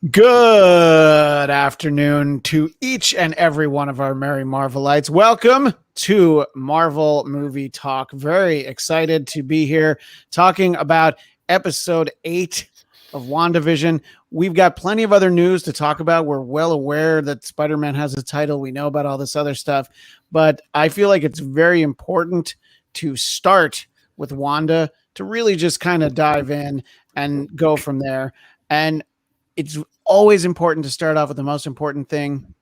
Good afternoon to each and every one of our merry Marvelites. Welcome to Marvel Movie Talk. Very excited to be here talking about episode 8 of WandaVision. We've got plenty of other news to talk about. We're well aware that Spider-Man has a title. We know about all this other stuff, but I feel like it's very important to start with Wanda to really just kind of dive in and go from there. And it's always important to start off with the most important thing.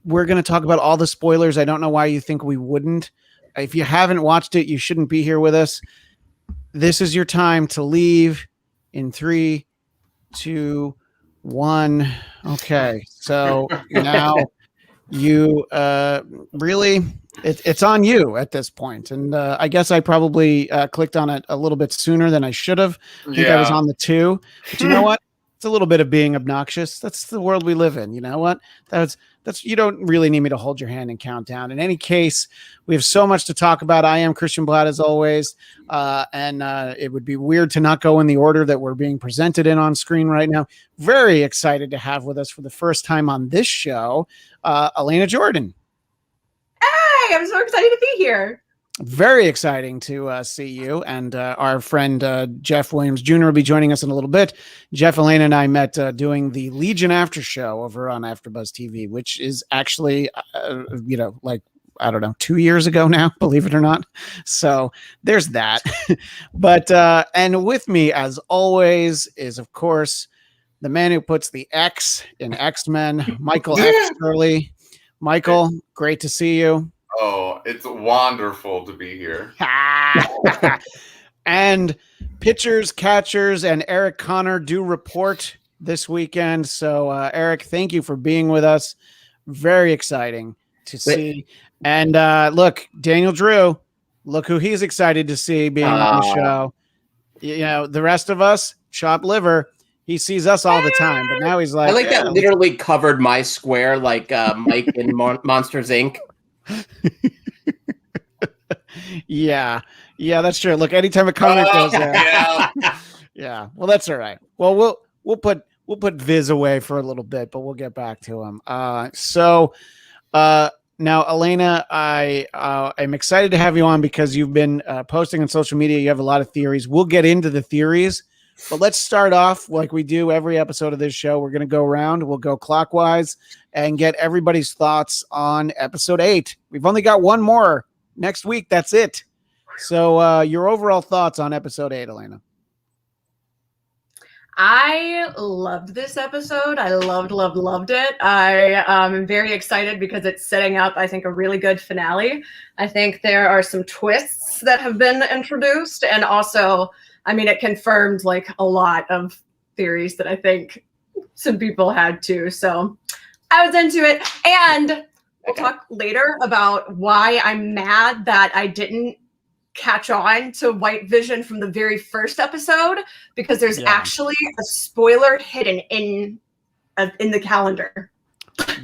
We're going to talk about all the spoilers. I don't know why you think we wouldn't. If you haven't watched it, you shouldn't be here with us. This is your time to leave in 3, 2, 1. Okay. So now you really, it's on you at this point. And I guess I probably clicked on it a little bit sooner than I should have. I think I was on the 2. But you know what? It's a little bit of being obnoxious. That's the world we live in. You know what? That's you don't really need me to hold your hand and count down. In any case, we have so much to talk about. I am Christian Bladt as always. And it would be weird to not go in the order that we're being presented in on screen right now. Very excited to have with us for the first time on this show, Elena Jordan. Hey, I'm so excited to be here. Very exciting to see you. And our friend Jeff Williams Jr. will be joining us in a little bit. Jeff, Elena, and I met doing the Legion After Show over on AfterBuzz TV, which is actually, like, I don't know, 2 years ago now, believe it or not. So there's that. But and with me, as always, is, of course, the man who puts the X in X-Men, Michael X. Shirley. Michael, great to see you. Oh, it's wonderful to be here. And pitchers, catchers, and Eric Connor do report this weekend. So, Eric, thank you for being with us. Very exciting to see. And look, Daniel Drew, look who he's excited to see being on the show. You know, the rest of us, chopped liver. He sees us all the time, but now he's like, I like that literally covered my square like Mike in Monsters, Inc. Yeah, that's true. Look, anytime a comment goes there, yeah. Well, that's all right. Well, we'll put Viz away for a little bit, but we'll get back to him. So now, Elena, I am excited to have you on because you've been posting on social media. You have a lot of theories. We'll get into the theories, but let's start off like we do every episode of this show. We're going to go around. We'll go clockwise and get everybody's thoughts on episode 8. We've only got one more next week. That's it. So your overall thoughts on episode 8, Elena? I loved this episode. I loved it. I am very excited because it's setting up, I think, a really good finale. I think there are some twists that have been introduced. And also, I mean, it confirmed like a lot of theories that I think some people had too. So I was into it. And we'll talk later about why I'm mad that I didn't catch on to White Vision from the very first episode, because there's actually a spoiler hidden in the calendar.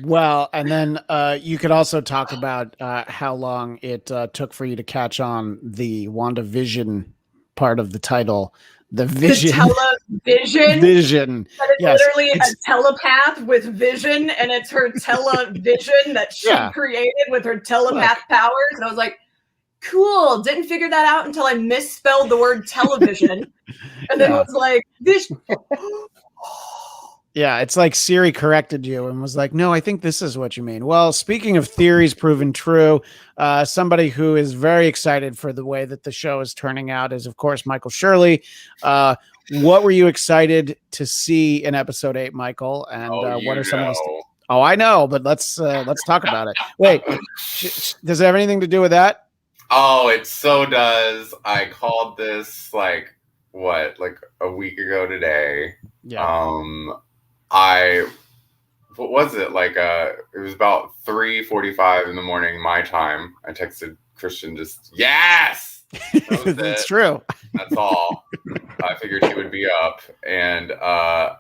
Well, and then you could also talk about how long it took for you to catch on the WandaVision part of the title. The vision. The television. Vision. That is literally a telepath with vision, and it's her television that she created with her telepath powers. And I was like, cool. Didn't figure that out until I misspelled the word television. And then it was like, vision. Yeah, it's like Siri corrected you and was like, no, I think this is what you mean. Well, speaking of theories proven true, somebody who is very excited for the way that the show is turning out is, of course, Michael Shirley. What were you excited to see in episode 8, Michael? And what are some of those? Oh, I know, but let's talk about it. Wait, does it have anything to do with that? Oh, it so does. I called this like a week ago today. Yeah. What was it? It was about 3:45 in the morning, my time. I texted Christian yes! That was That's true. That's all. I figured he would be up. And I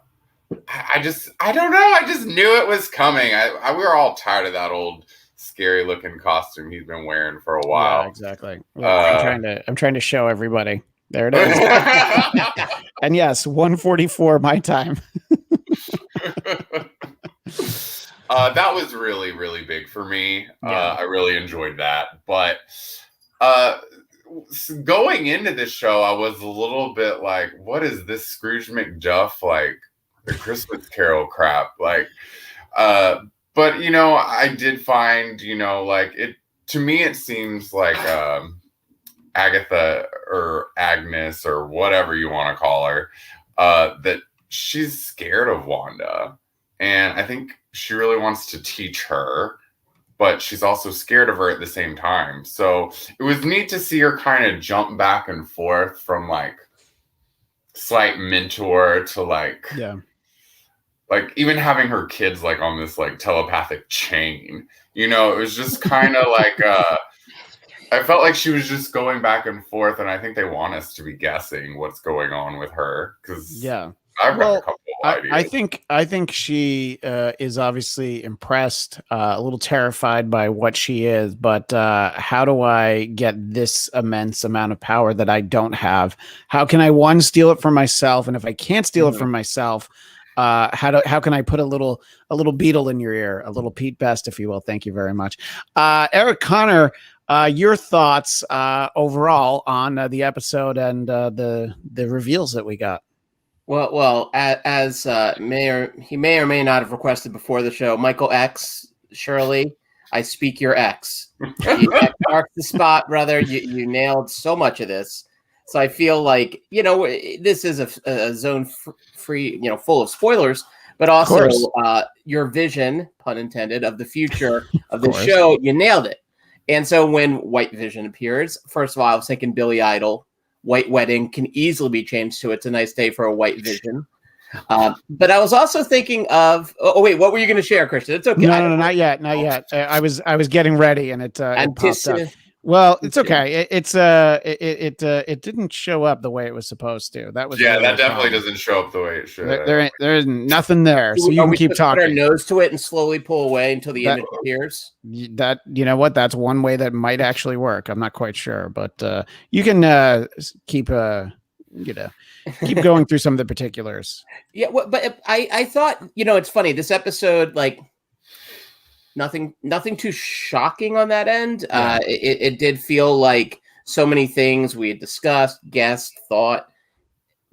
don't know. I just knew it was coming. We were all tired of that old scary looking costume he's been wearing for a while. Yeah, exactly. I'm trying to show everybody. There it is. And yes, 1:44 my time. That was really, really big for me. Yeah. I really enjoyed that. But going into this show, I was a little bit like, what is this Scrooge McDuck, like the Christmas Carol crap? Like, but I did find, like it, to me, it seems like Agatha or Agnes or whatever you want to call her, that she's scared of Wanda. And I think she really wants to teach her, but she's also scared of her at the same time. So it was neat to see her kind of jump back and forth from like slight mentor to like even having her kids like on this like telepathic chain. It was just kind of like I felt like she was just going back and forth, and I think they want us to be guessing what's going on with her because I've got a couple of ideas. I think she is obviously impressed, a little terrified by what she is, but how do I get this immense amount of power that I don't have? How can I steal it from myself? And if I can't steal it from myself, how can I put a little beetle in your ear, a little Pete Best, if you will? Thank you very much. Eric Connor, your thoughts overall on the episode and the reveals that we got. Well, as he may or may not have requested before the show, Michael X, Shirley, I speak your X. You marked the spot, brother. You nailed so much of this. So I feel like, this is a zone free, full of spoilers, but also your vision, pun intended, of the future of the show, you nailed it. And so when White Vision appears, first of all, I was thinking Billy Idol. White Wedding can easily be changed to It's a Nice Day for a White Vision. But I was also thinking of wait, what were you going to share, Christian? It's okay. No, not yet. I was getting ready and it popped up. Well, it's okay. It didn't show up the way it was supposed to. That was that definitely doesn't show up the way it should. There is nothing there, so you can keep talking. Put our nose to it and slowly pull away until the image appears. That what? That's one way that might actually work. I'm not quite sure, but you can keep keep going through some of the particulars. Yeah, but I thought it's funny. This episode, like. Nothing too shocking on that end. It did feel like so many things we had discussed, guessed, thought,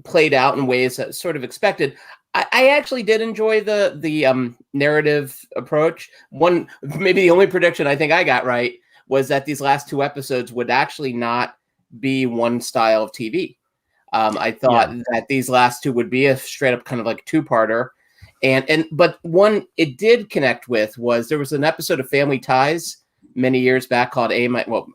played out in ways that sort of expected. I actually did enjoy the narrative approach. Maybe the only prediction I think I got right was that these last two episodes would actually not be one style of TV. I thought that these last two would be a straight up kind of like two-parter. But one it did connect with was there was an episode of Family Ties many years back called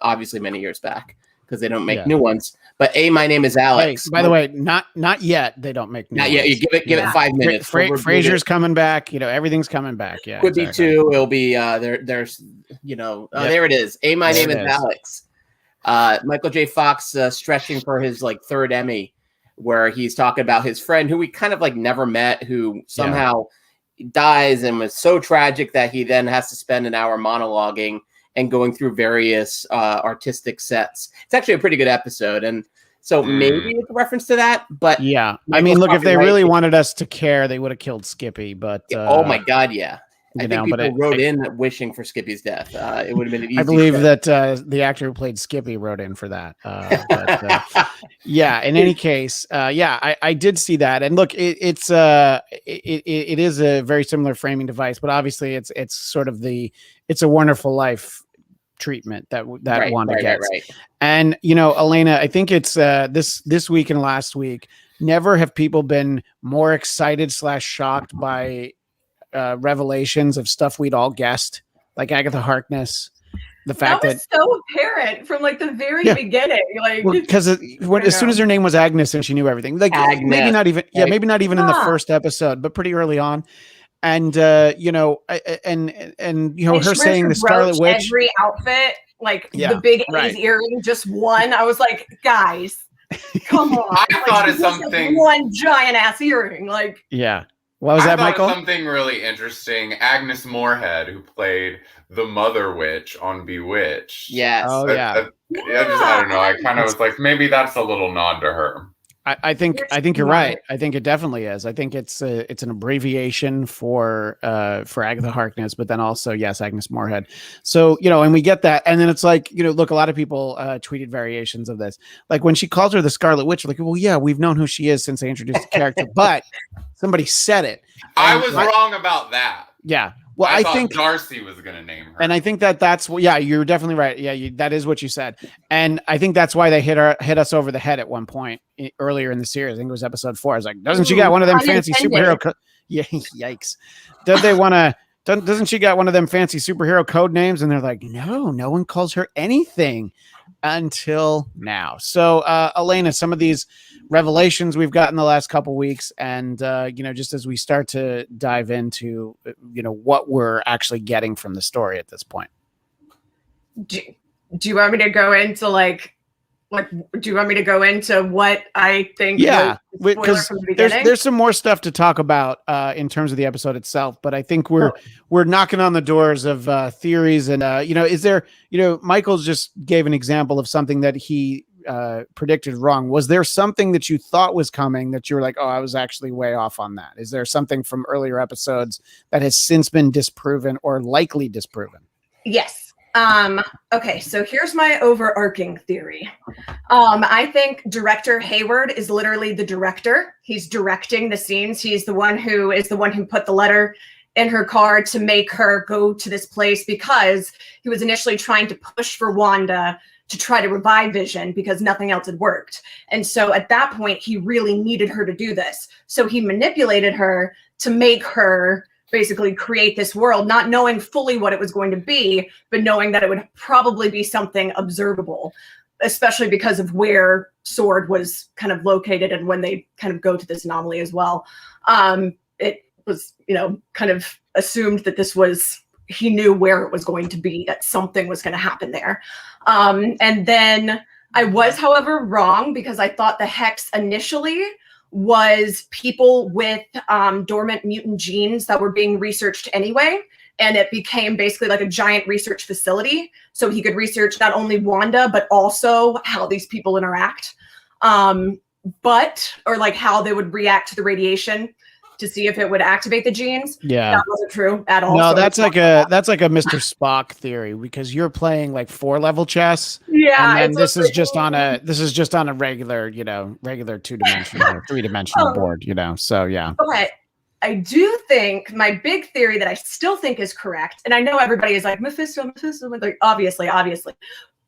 obviously many years back because they don't make new ones. But My Name is Alex. Hey, by the way, not yet. They don't make new ones. Yet. You give it 5 minutes. Frasier's coming back. Everything's coming back. Yeah, could be two. It'll be there's there it is. My Name is Alex. Michael J. Fox stretching for his third Emmy, where he's talking about his friend who we kind of never met, who somehow dies and was so tragic that he then has to spend an hour monologuing and going through various artistic sets. It's actually a pretty good episode. And so maybe it's a reference to that, but yeah, I mean, look, if they really wanted us to care, they would have killed Skippy, but oh my God. Yeah. I think people wrote in wishing for Skippy's death. It would have been an easy. I believe that the actor who played Skippy wrote in for that. In any case, I did see that, and look, it is a very similar framing device, but obviously it's sort of It's a Wonderful Life treatment that Wanda gets. Right. And Elena, I think it's this week and last week. Never have people been more excited / shocked by revelations of stuff we'd all guessed, like Agatha Harkness. The fact that was so apparent from the very beginning, because as soon as her name was Agnes and she knew everything, Agnes. maybe not even in the first episode, but pretty early on. And her saying the Scarlet Witch, every outfit, the big A's earring, just one. I was like, guys, come on! I thought of something. One giant ass earring, What was that, Michael? Something really interesting. Agnes Moorehead, who played the Mother Witch on Bewitched. Yes. Oh, I don't know. I kind of was like, maybe that's a little nod to her. I think you're right. I think it definitely is. I think it's an abbreviation for Agatha Harkness, but then also yes, Agnes Moorehead. So and we get that, and then it's like look, a lot of people tweeted variations of this, like when she calls her the Scarlet Witch. Like, well, yeah, we've known who she is since they introduced the character, but somebody said it. I was wrong about that. Yeah. Well, I think Darcy was going to name her, and I think that's what. Yeah, you're definitely right. Yeah, that is what you said, and I think that's why they hit us over the head at one point earlier in the series. I think it was episode 4. I was like, doesn't she got one of them fancy superhero? Yeah, yikes! Doesn't she got one of them fancy superhero code names? And they're like, no one calls her anything until now. So, Elena, some of these revelations we've gotten the last couple weeks, and just as we start to dive into what we're actually getting from the story at this point. Do you want me to go into do you want me to go into what I think? Yeah, because there's some more stuff to talk about in terms of the episode itself, but I think we're knocking on the doors of theories, and is there Michael just gave an example of something that he predicted wrong. Was there something that you thought was coming that you were like, oh, I was actually way off on that? Is there something from earlier episodes that has since been disproven or likely disproven? Yes. Okay, so here's my overarching theory. I think director Hayward is literally the director. He's directing the scenes. He's the one who put the letter in her car to make her go to this place, because he was initially trying to push for Wanda to try to revive Vision because nothing else had worked. And so at that point, he really needed her to do this. So he manipulated her to make her basically create this world, not knowing fully what it was going to be, but knowing that it would probably be something observable, especially because of where Sword was kind of located and when they kind of go to this anomaly as well. It was, kind of assumed that he knew where it was going to be, that something was going to happen there. And then I was, however, wrong, because I thought the Hex initially was people with dormant mutant genes that were being researched anyway. And it became basically like a giant research facility. So he could research not only Wanda, but also how these people interact. Or like how they would react to the radiation to see if it would activate the genes. Yeah. That wasn't true at all. No, so that's like a Mr. Spock theory, because you're playing like 4-level chess. Yeah. And this is just on a regular, regular 2-dimensional or 3-dimensional board, So yeah. But I do think my big theory that I still think is correct, and I know everybody is like Mephisto, like obviously.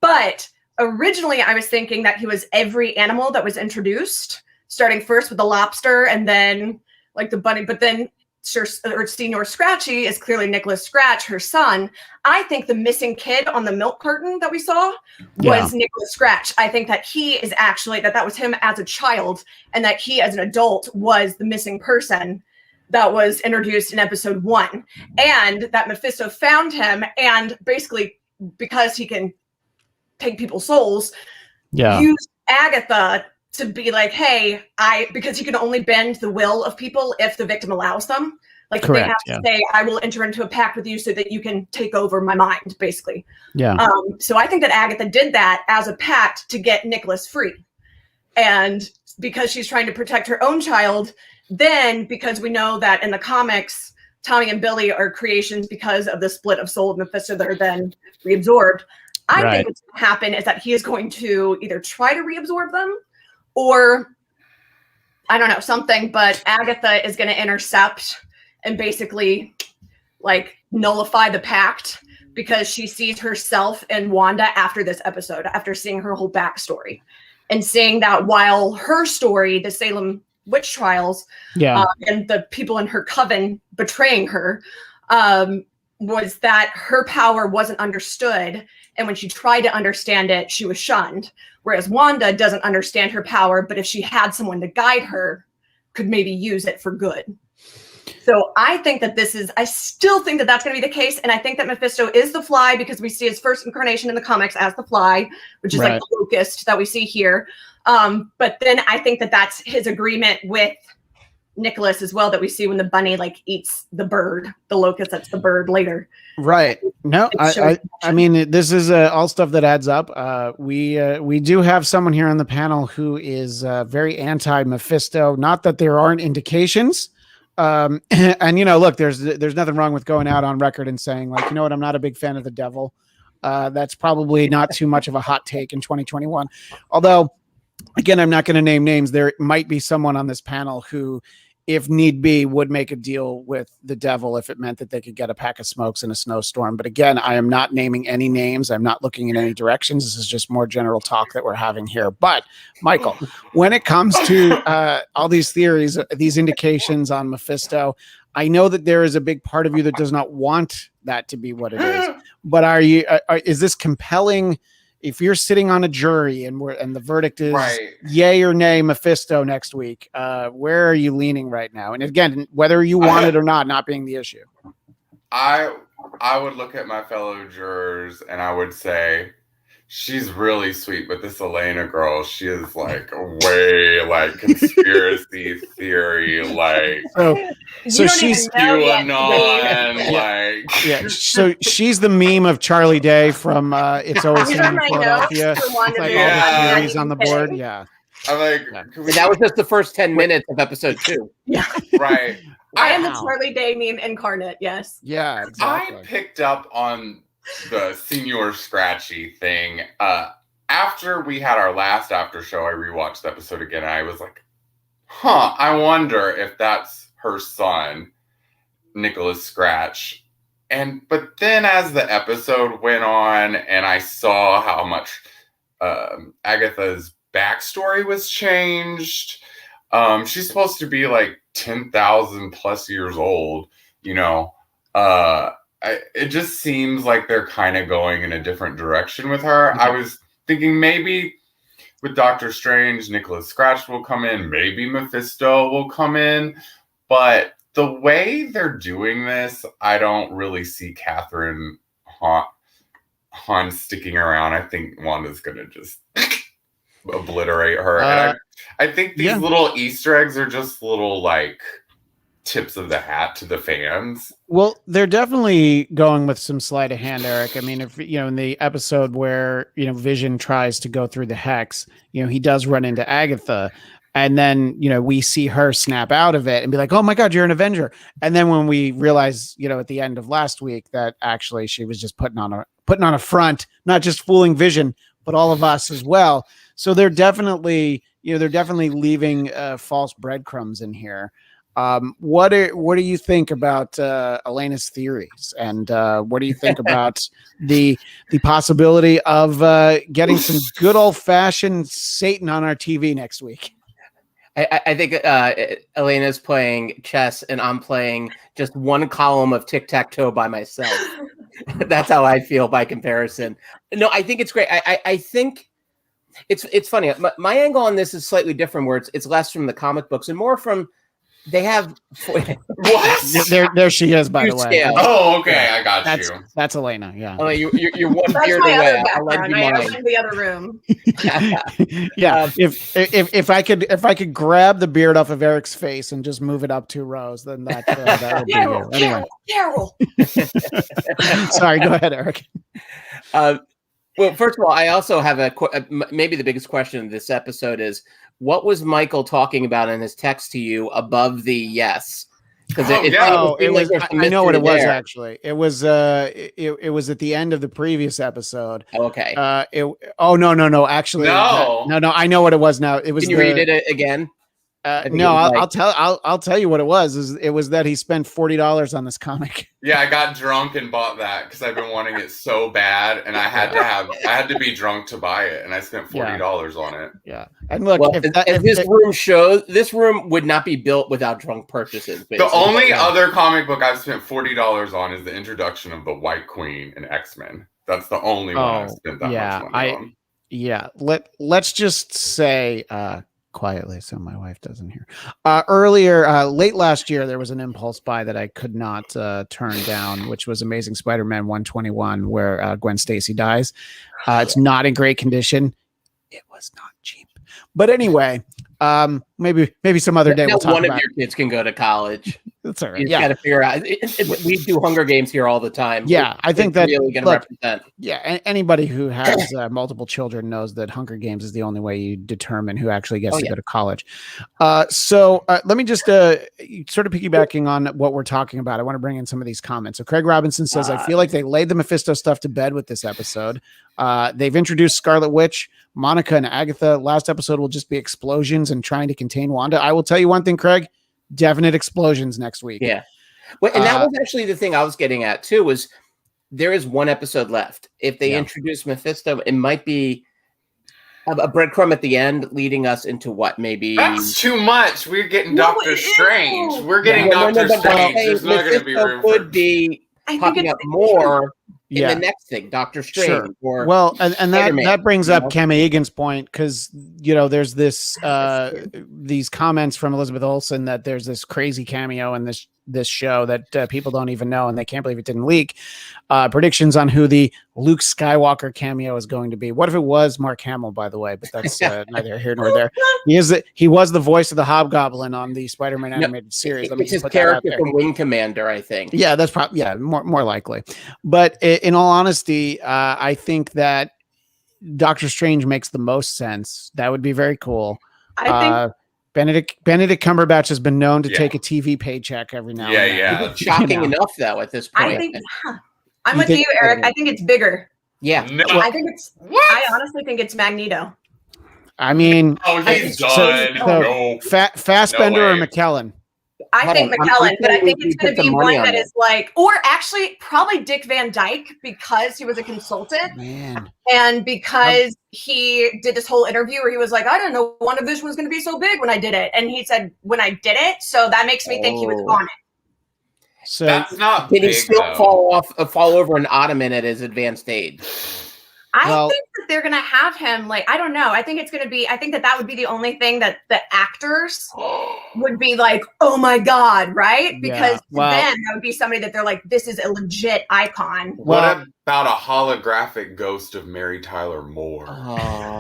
But originally I was thinking that he was every animal that was introduced, starting first with the lobster and then like the bunny, but then Senior Scratchy is clearly Nicholas Scratch, her son. I think the missing kid on the milk carton that we saw was Nicholas Scratch. I think that he is actually, that was him as a child, and that he as an adult was the missing person that was introduced in episode 1. And that Mephisto found him, and basically, because he can take people's souls, used Agatha to be like, hey, because he can only bend the will of people if the victim allows them. Like, correct, they have to say, I will enter into a pact with you so that you can take over my mind, basically. Yeah. So I think that Agatha did that as a pact to get Nicholas free. And because she's trying to protect her own child, then because we know that in the comics, Tommy and Billy are creations because of the split of soul of Mephisto that are then reabsorbed. I think what's going to happen is that he is going to either try to reabsorb them, or I don't know, something, but Agatha is going to intercept and basically like nullify the pact, because she sees herself in Wanda after this episode, after seeing her whole backstory and seeing that while her story, the Salem witch trials, and the people in her coven betraying her, was that her power wasn't understood. And when she tried to understand it, she was shunned. Whereas Wanda doesn't understand her power, but if she had someone to guide her, could maybe use it for good. So I think that I still think that that's going to be the case. And I think that Mephisto is the Fly, because we see his first incarnation in the comics as the Fly, which is like the locust that we see here. But then I think that that's his agreement with Nicholas as well that we see when the bunny like eats the bird, the locust that's the bird later. Right. No, I mean, this is all stuff that adds up. We do have someone here on the panel who is very anti-Mephisto. Not that there aren't indications. And look, there's nothing wrong with going out on record and saying like, you know what, I'm not a big fan of the devil. That's probably not too much of a hot take in 2021. Although, again, I'm not going to name names. There might be someone on this panel who, if need be, would make a deal with the devil if it meant that they could get a pack of smokes in a snowstorm. But again, I am not naming any names. I'm not looking in any directions. This is just more general talk that we're having here. But Michael, when it comes to all these theories, these indications on Mephisto, I know that there is a big part of you that does not want that to be what it is. But is this compelling? If you're sitting on a jury and the verdict is yay or nay Mephisto next week, where are you leaning right now? And again, whether you want it or not being the issue. I would look at my fellow jurors and I would say, she's really sweet, but this Elena girl, she is like way like conspiracy theory, like so she's QAnon, like so she's the meme of Charlie Day from It's Always Sunny in Philadelphia. Like all the theories on the board. Yeah. I'm like, that was just the first 10 minutes of episode 2. Yeah. Right. I am the Charlie Day meme incarnate. Yes. Yeah. Exactly. I picked up on the Senior Scratchy thing. After we had our last after show, I rewatched the episode again. And I was like, I wonder if that's her son, Nicholas Scratch. But then as the episode went on and I saw how much Agatha's backstory was changed, she's supposed to be like 10,000 plus years old, it just seems like they're kind of going in a different direction with her. I was thinking maybe with Doctor Strange, Nicholas Scratch will come in, maybe Mephisto will come in, but the way they're doing this, I don't really see Catherine Hahn sticking around. I think Wanda's going to just obliterate her. And I think these little Easter eggs are just little like tips of the hat to the fans. Well, they're definitely going with some sleight of hand, Eric. I mean, if in the episode where Vision tries to go through the hex, he does run into Agatha, and then we see her snap out of it and be like, "Oh my God, you're an Avenger!" And then when we realize, at the end of last week, that actually she was just putting on a front, not just fooling Vision, but all of us as well. So they're definitely leaving false breadcrumbs in here. What do you think about Elena's theories, and what do you think about the possibility of getting some good old fashioned Satan on our TV next week? I think Elena's playing chess and I'm playing just one column of tic-tac-toe by myself. That's how I feel by comparison. No, I think it's great. I think it's funny. My angle on this is slightly different, where it's less from the comic books and more from they have what? There she is, by the way. Scale. Oh, okay, I got you. That's Elena. Yeah. Oh, you're one That's beard my away. other background. I am in the other room. Yeah. If I could grab the beard off of Eric's face and just move it up 2 rows, then that would be you. Anyway. Carol. Sorry. Go ahead, Eric. Well, first of all, I also have maybe the biggest question of this episode is, what was Michael talking about in his text to you above the yes? Because it was. I know what it was actually. It was. It was at the end of the previous episode. Okay. No. Actually, no. I know what it was now. It was. Can you read it again? No, I'll tell you what it was. It was that he spent $40 on this comic. Yeah, I got drunk and bought that because I've been wanting it so bad, and I had to be drunk to buy it, and I spent $40 on it. Yeah, and look, this room would not be built without drunk purchases. Basically. The only other comic book I've spent $40 on is the introduction of the White Queen in X-Men. That's the only one I've spent that much money on. Yeah, let's just say. Quietly, so my wife doesn't hear. Late last year, there was an impulse buy that I could not turn down, which was Amazing Spider-Man 121, where Gwen Stacy dies. It's not in great condition. It was not cheap. But anyway, Maybe some other day we'll talk one about of your kids can go to college. That's all right. You just got to figure out. We do Hunger Games here all the time. Yeah, I think that really going to represent. Yeah, anybody who has multiple children knows that Hunger Games is the only way you determine who actually gets to go to college. So let me just sort of piggybacking on what we're talking about. I want to bring in some of these comments. So Craig Robinson says, I feel like they laid the Mephisto stuff to bed with this episode. They've introduced Scarlet Witch, Monica, and Agatha. Last episode will just be explosions and trying to contain Wanda. I will tell you one thing, Craig. Definite explosions next week. Yeah. Well, and that was actually the thing I was getting at too, was there is one episode left. If they introduce Mephisto, it might be a breadcrumb at the end leading us into what maybe. That's too much. We're getting Doctor Strange. We're getting Doctor Strange. There's not going to be room could be popping up more in the next thing, Doctor Strange. Sure. Or and that brings up Cam Egan's point, because there's this these comments from Elizabeth Olsen that there's this crazy cameo in this show that people don't even know, and they can't believe it didn't leak. Predictions on who the Luke Skywalker cameo is going to be. What if it was Mark Hamill, by the way? But that's neither here nor there. He was the voice of the Hobgoblin on the Spider-Man animated series. It's his character from Wing Commander, I think. Yeah, that's probably more likely. But in all honesty, I think that Doctor Strange makes the most sense. That would be very cool. I think Benedict Cumberbatch has been known to take a TV paycheck every now and then. Yeah. It's shocking enough, though, at this point. I think I'm with you, Eric. I think it's bigger. Yeah. No. I think it's. What? I honestly think it's Magneto. I mean, he's done. Fassbender or McKellen? I think McKellen, but I think it's going to be one that is like, or actually probably Dick Van Dyke, because he was a consultant. Man. And because he did this whole interview where he was like, I didn't know WandaVision was going to be so big when I did it. And he said, when I did it. So that makes me think he was on it. So that's not Did big, he still though. fall over an ottoman at his advanced age? I think that they're going to have him, like, I don't know. I think it's going to be, I think that would be the only thing that the actors would be like, oh my God, right? Because to them, that would be somebody that they're like, this is a legit icon. What about a holographic ghost of Mary Tyler Moore?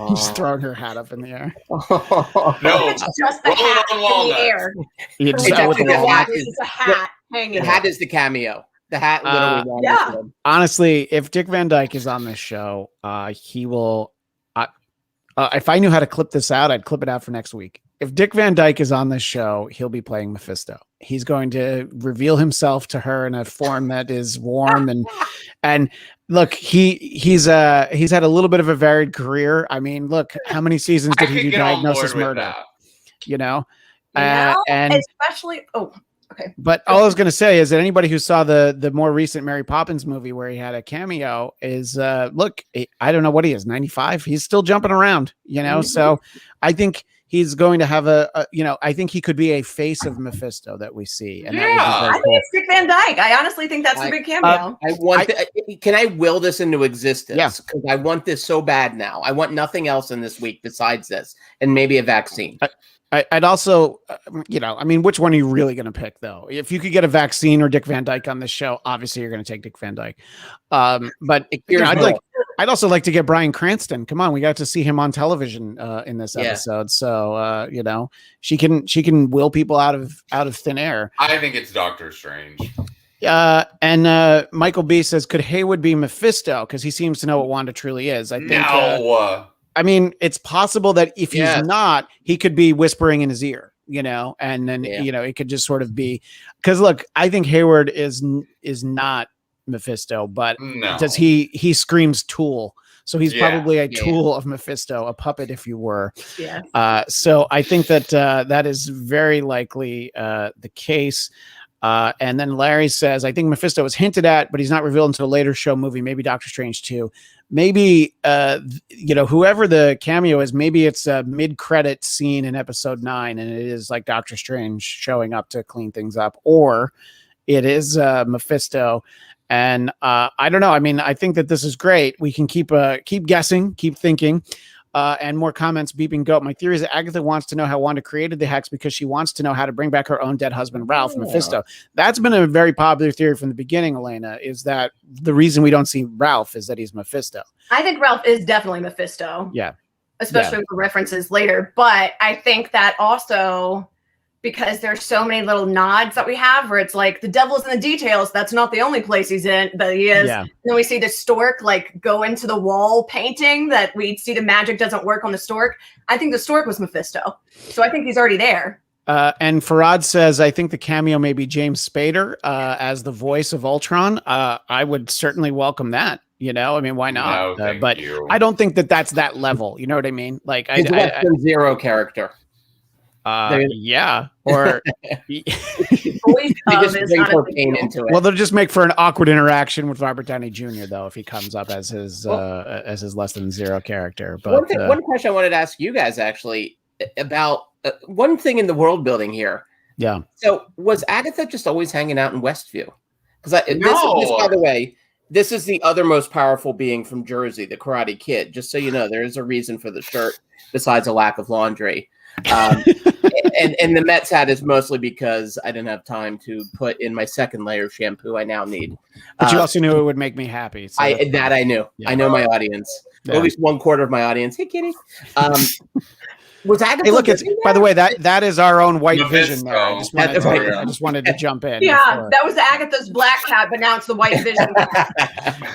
He's throwing her hat up in the air. No, it's just the hat in the air. It's a hat hanging. The hat is the cameo. The hat literally honestly, if Dick Van Dyke is on this show, he will. If I knew how to clip this out, I'd clip it out for next week. If Dick Van Dyke is on this show, he'll be playing Mephisto. He's going to reveal himself to her in a form that is warm and look, he's had a little bit of a varied career. I mean, look, how many seasons did he do Diagnosis Murder? And especially okay. But all I was going to say is that anybody who saw the more recent Mary Poppins movie where he had a cameo is, look, I don't know what he is, 95. He's still jumping around, So I think he's going to have I think he could be a face of Mephisto that we see. And I think it's Dick Van Dyke. I honestly think that's a big cameo. Can I will this into existence? Yeah. Because I want this so bad now. I want nothing else in this week besides this, and maybe a vaccine. I'd also, which one are you really going to pick, though? If you could get a vaccine or Dick Van Dyke on this show, obviously you're going to take Dick Van Dyke. But I'd also like to get Bryan Cranston. Come on, we got to see him on television in this episode, so she can will people out of thin air. I think it's Doctor Strange. And Michael B says, could Haywood be Mephisto? Because he seems to know what Wanda truly is. I think. No. I mean, it's possible that if he's not, he could be whispering in his ear, and then, it could just sort of be, because look, I think Hayward is not Mephisto, but he screams tool. So he's probably a tool of Mephisto, a puppet, if you were. Yeah. So I think that that is very likely the case. And then Larry says, I think Mephisto was hinted at, but he's not revealed until a later show movie, maybe Doctor Strange 2. Maybe, whoever the cameo is, maybe it's a mid-credit scene in episode 9, and it is like Doctor Strange showing up to clean things up, or it is Mephisto. And I don't know. I mean, I think that this is great. We can keep guessing, keep thinking. And more comments, beeping goat. My theory is that Agatha wants to know how Wanda created the hex because she wants to know how to bring back her own dead husband, Ralph, Mephisto. That's been a very popular theory from the beginning, Elena, is that the reason we don't see Ralph is that he's Mephisto. I think Ralph is definitely Mephisto. Yeah. especially with the references later. But I think that also, because there's so many little nods that we have where it's like the devil's in the details. That's not the only place he's in, but he is. Yeah. And then we see the stork like go into the wall painting that we see the magic doesn't work on the stork. I think the stork was Mephisto. So I think he's already there. And Farad says, I think the cameo may be James Spader as the voice of Ultron. I would certainly welcome that. You know, I mean, why not? No, but you. I don't think that that's that level. You know what I mean? Like, It's less than zero character. Yeah, or They just bring more pain into it. well, they'll just make for an awkward interaction with Robert Downey Jr. though if he comes up as his less than zero character. But one question I wanted to ask you guys actually about one thing in the world building here. Yeah. So was Agatha just always hanging out in Westview? Because No. this, by the way, this is the other most powerful being from Jersey, the Karate Kid. Just so you know, there is a reason for the shirt besides a lack of laundry. And the Mets hat is mostly because I didn't have time to put in my second layer of shampoo I now need. But you also knew it would make me happy. So I knew. Yeah. I know my audience. Yeah. At least 1/4 of my audience. Hey, Kitty. Was Agatha? Hey, look! It's by the way that is our own white vision. There. I Mephisto. just wanted to jump in. Yeah, before. that was Agatha's black cat, but now it's the white vision cat.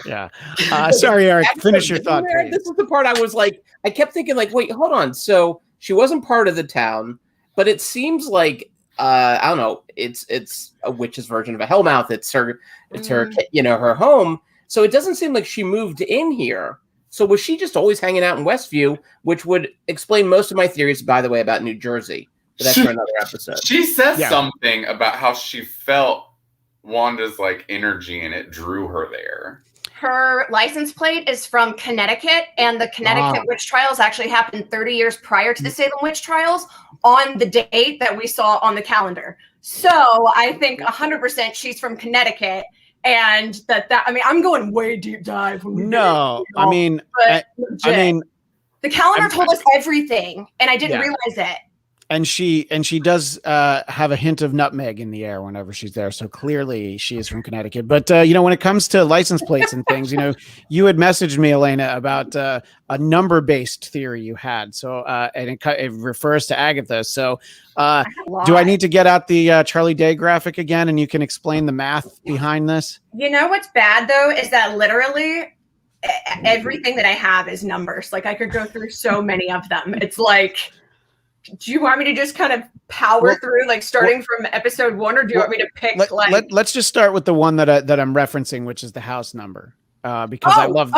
Yeah. Sorry, Eric. Finish your thought. Please. This is the part I was like, I kept thinking, like, wait, hold on. So she wasn't part of the town, but it seems like I don't know. It's a witch's version of a Hellmouth. It's her, her home. So it doesn't seem like she moved in here. So was she just always hanging out in Westview, which would explain most of my theories, by the way, about New Jersey. But that's for another episode. She says something about how she felt Wanda's like energy and it drew her there. Her license plate is from Connecticut, and the Connecticut witch trials actually happened 30 years prior to the Salem witch trials on the date that we saw on the calendar. So I think 100% she's from Connecticut. And that I mean, I'm going way deep dive. No, I mean, the calendar told us everything, and I didn't realize it. And she does have a hint of nutmeg in the air whenever she's there. So clearly she is from Connecticut. But, when it comes to license plates and things, you had messaged me, Elena, about a number-based theory you had. So and it refers to Agatha. So do I need to get out the Charlie Day graphic again and you can explain the math behind this? You know what's bad, though, is that literally everything that I have is numbers. Like, I could go through so many of them. It's like... Do you want me to just kind of power through, like starting from episode 1, or do you want me to pick? Let's just start with the one that I'm referencing, which is the house number, because I love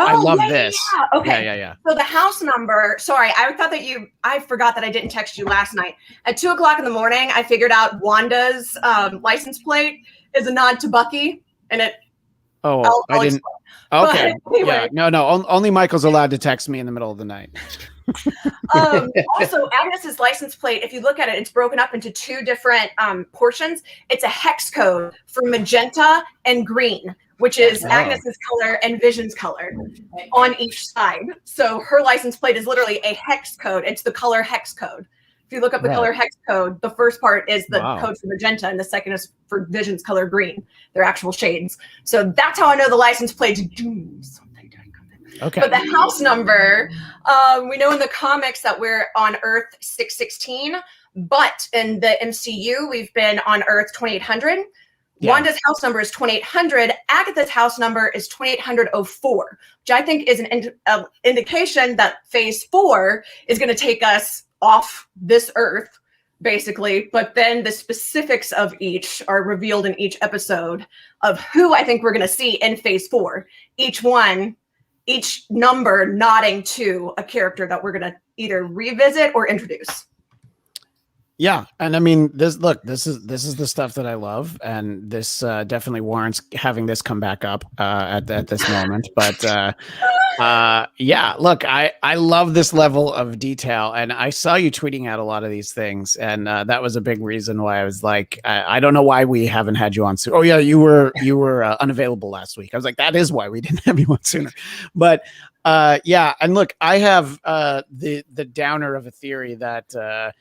this. Yeah. Okay. Yeah. So the house number. Sorry, I thought that I forgot that I didn't text you last night at 2:00 in the morning. I figured out Wanda's license plate is a nod to Bucky, and it. Oh, I didn't. Okay. Anyway. Yeah. No. Only Michael's allowed to text me in the middle of the night. Also, Agnes's license plate, if you look at it, it's broken up into 2 different portions. It's a hex code for magenta and green, which is Agnes's color and Vision's color on each side. So her license plate is literally a hex code. It's the color hex code. If you look up the color hex code, the first part is the code for magenta, and the second is for Vision's color green. They're actual shades. So that's how I know the license plates do something. Okay. But the house number, we know in the comics that we're on Earth 616, but in the MCU, we've been on Earth 2800. Yeah. Wanda's house number is 2800. Agatha's house number is 2804, which I think is an indication that Phase 4 is going to take us off this Earth, basically. But then the specifics of each are revealed in each episode of who I think we're going to see in Phase 4. Each number nodding to a character that we're going to either revisit or introduce. Yeah. And I mean, this is the stuff that I love. And this definitely warrants having this come back up at this moment. But yeah, look, I love this level of detail. And I saw you tweeting out a lot of these things. And that was a big reason why I was like, I don't know why we haven't had you on soon. Oh, yeah, you were unavailable last week. I was like, that is why we didn't have you on sooner. But yeah. And look, I have the downer of a theory that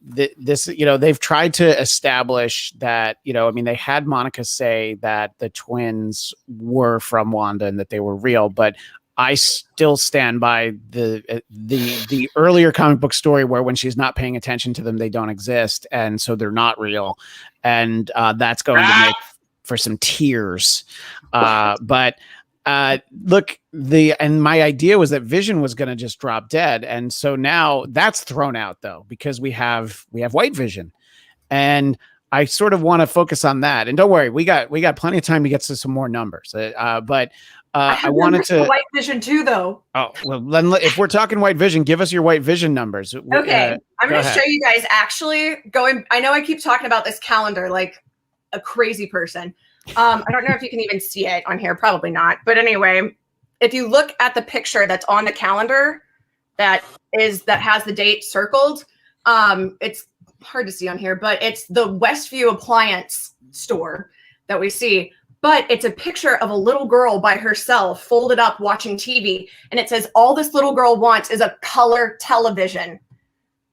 this, they've tried to establish that, I mean, they had Monica say that the twins were from Wanda and that they were real, but I still stand by the earlier comic book story where when she's not paying attention to them, they don't exist, and so they're not real, and that's going to make for some tears. But look, and my idea was that Vision was going to just drop dead, and so now that's thrown out though because we have White Vision, and I sort of want to focus on that. And don't worry, we got plenty of time to get to some more numbers. But I wanted to White Vision too, though. Oh well, then if we're talking White Vision, give us your White Vision numbers. Okay, I'm going to show you guys. Actually, I know I keep talking about this calendar like a crazy person. I don't know if you can even see it on here. Probably not. But anyway, if you look at the picture that's on the calendar that has the date circled, it's hard to see on here, but it's the Westview appliance store that we see. But it's a picture of a little girl by herself, folded up, watching TV. And it says, all this little girl wants is a color television.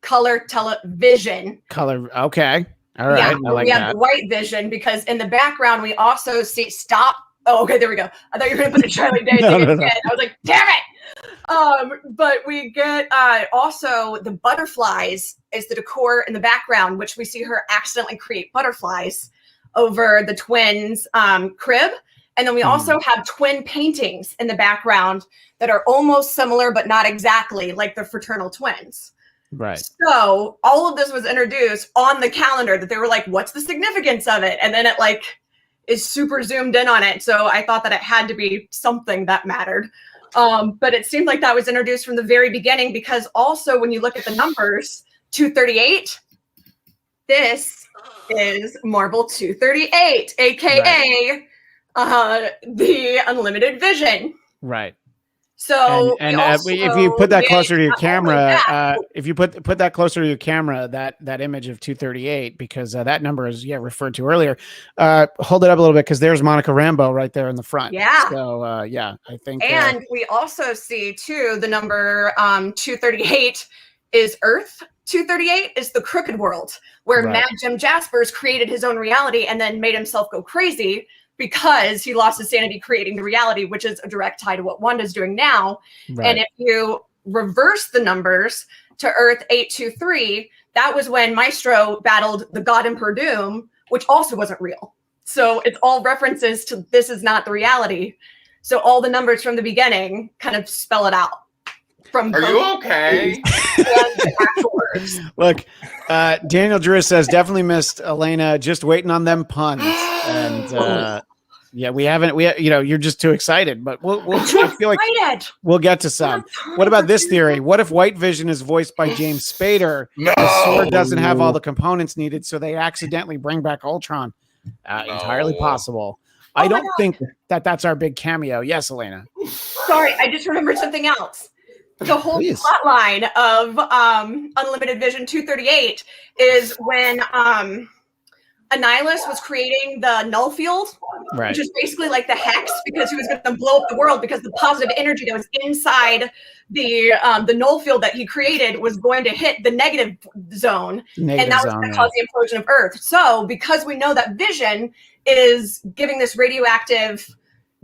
Color television. Color. Okay. All right. Yeah, I like we that. have White Vision because in the background, we also see stop. Oh, okay. There we go. I thought you were going to put the Charlie Day thing again. I was like, damn it. But we get also the butterflies is the decor in the background, which we see her accidentally create butterflies over the twins' crib. And then we also have twin paintings in the background that are almost similar, but not exactly like the fraternal twins. Right. So all of this was introduced on the calendar that they were like, what's the significance of it? And then it like is super zoomed in on it. So I thought that it had to be something that mattered. But it seemed like that was introduced from the very beginning because also when you look at the numbers, 238, this is Marvel 238, aka the Unlimited Vision. Right. So and if you put that closer to your camera, if you put that closer to your camera, that image of 238, because that number is referred to earlier. Hold it up a little bit because there's Monica Rambeau right there in the front. Yeah. So I think. And we also see too the number 238 is Earth. 238 is the crooked world where Mad Jim Jaspers created his own reality and then made himself go crazy because he lost his sanity creating the reality, which is a direct tie to what Wanda's doing now. Right. And if you reverse the numbers to Earth 823, that was when Maestro battled the God Emperor Doom, which also wasn't real. So it's all references to this is not the reality. So all the numbers from the beginning kind of spell it out. Are you okay? Look, Daniel Drew says definitely missed Elena. Just waiting on them puns, and we haven't. You're just too excited, but I feel like we'll get to some. What about this theory? What if White Vision is voiced by James Spader? No. The sword doesn't have all the components needed, so they accidentally bring back Ultron. Entirely possible. I don't think that's our big cameo. Yes, Elena. Sorry, I just remembered something else. The whole plot line of Unlimited Vision 238 is when Annihilus was creating the null field, which is basically like the hex, because he was going to blow up the world because the positive energy that was inside the null field that he created was going to hit the negative zone, and that was going to cause the implosion of Earth. So because we know that Vision is giving this radioactive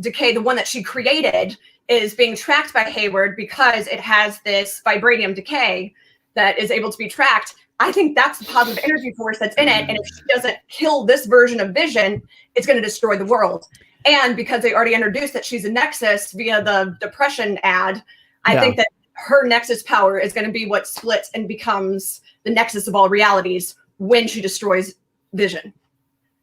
decay, the one that she created is being tracked by Hayward because it has this vibranium decay that is able to be tracked. I think that's the positive energy force that's in it. And if she doesn't kill this version of Vision, it's going to destroy the world. And because they already introduced that she's a Nexus via the Depression ad, I think that her Nexus power is going to be what splits and becomes the Nexus of all realities when she destroys Vision.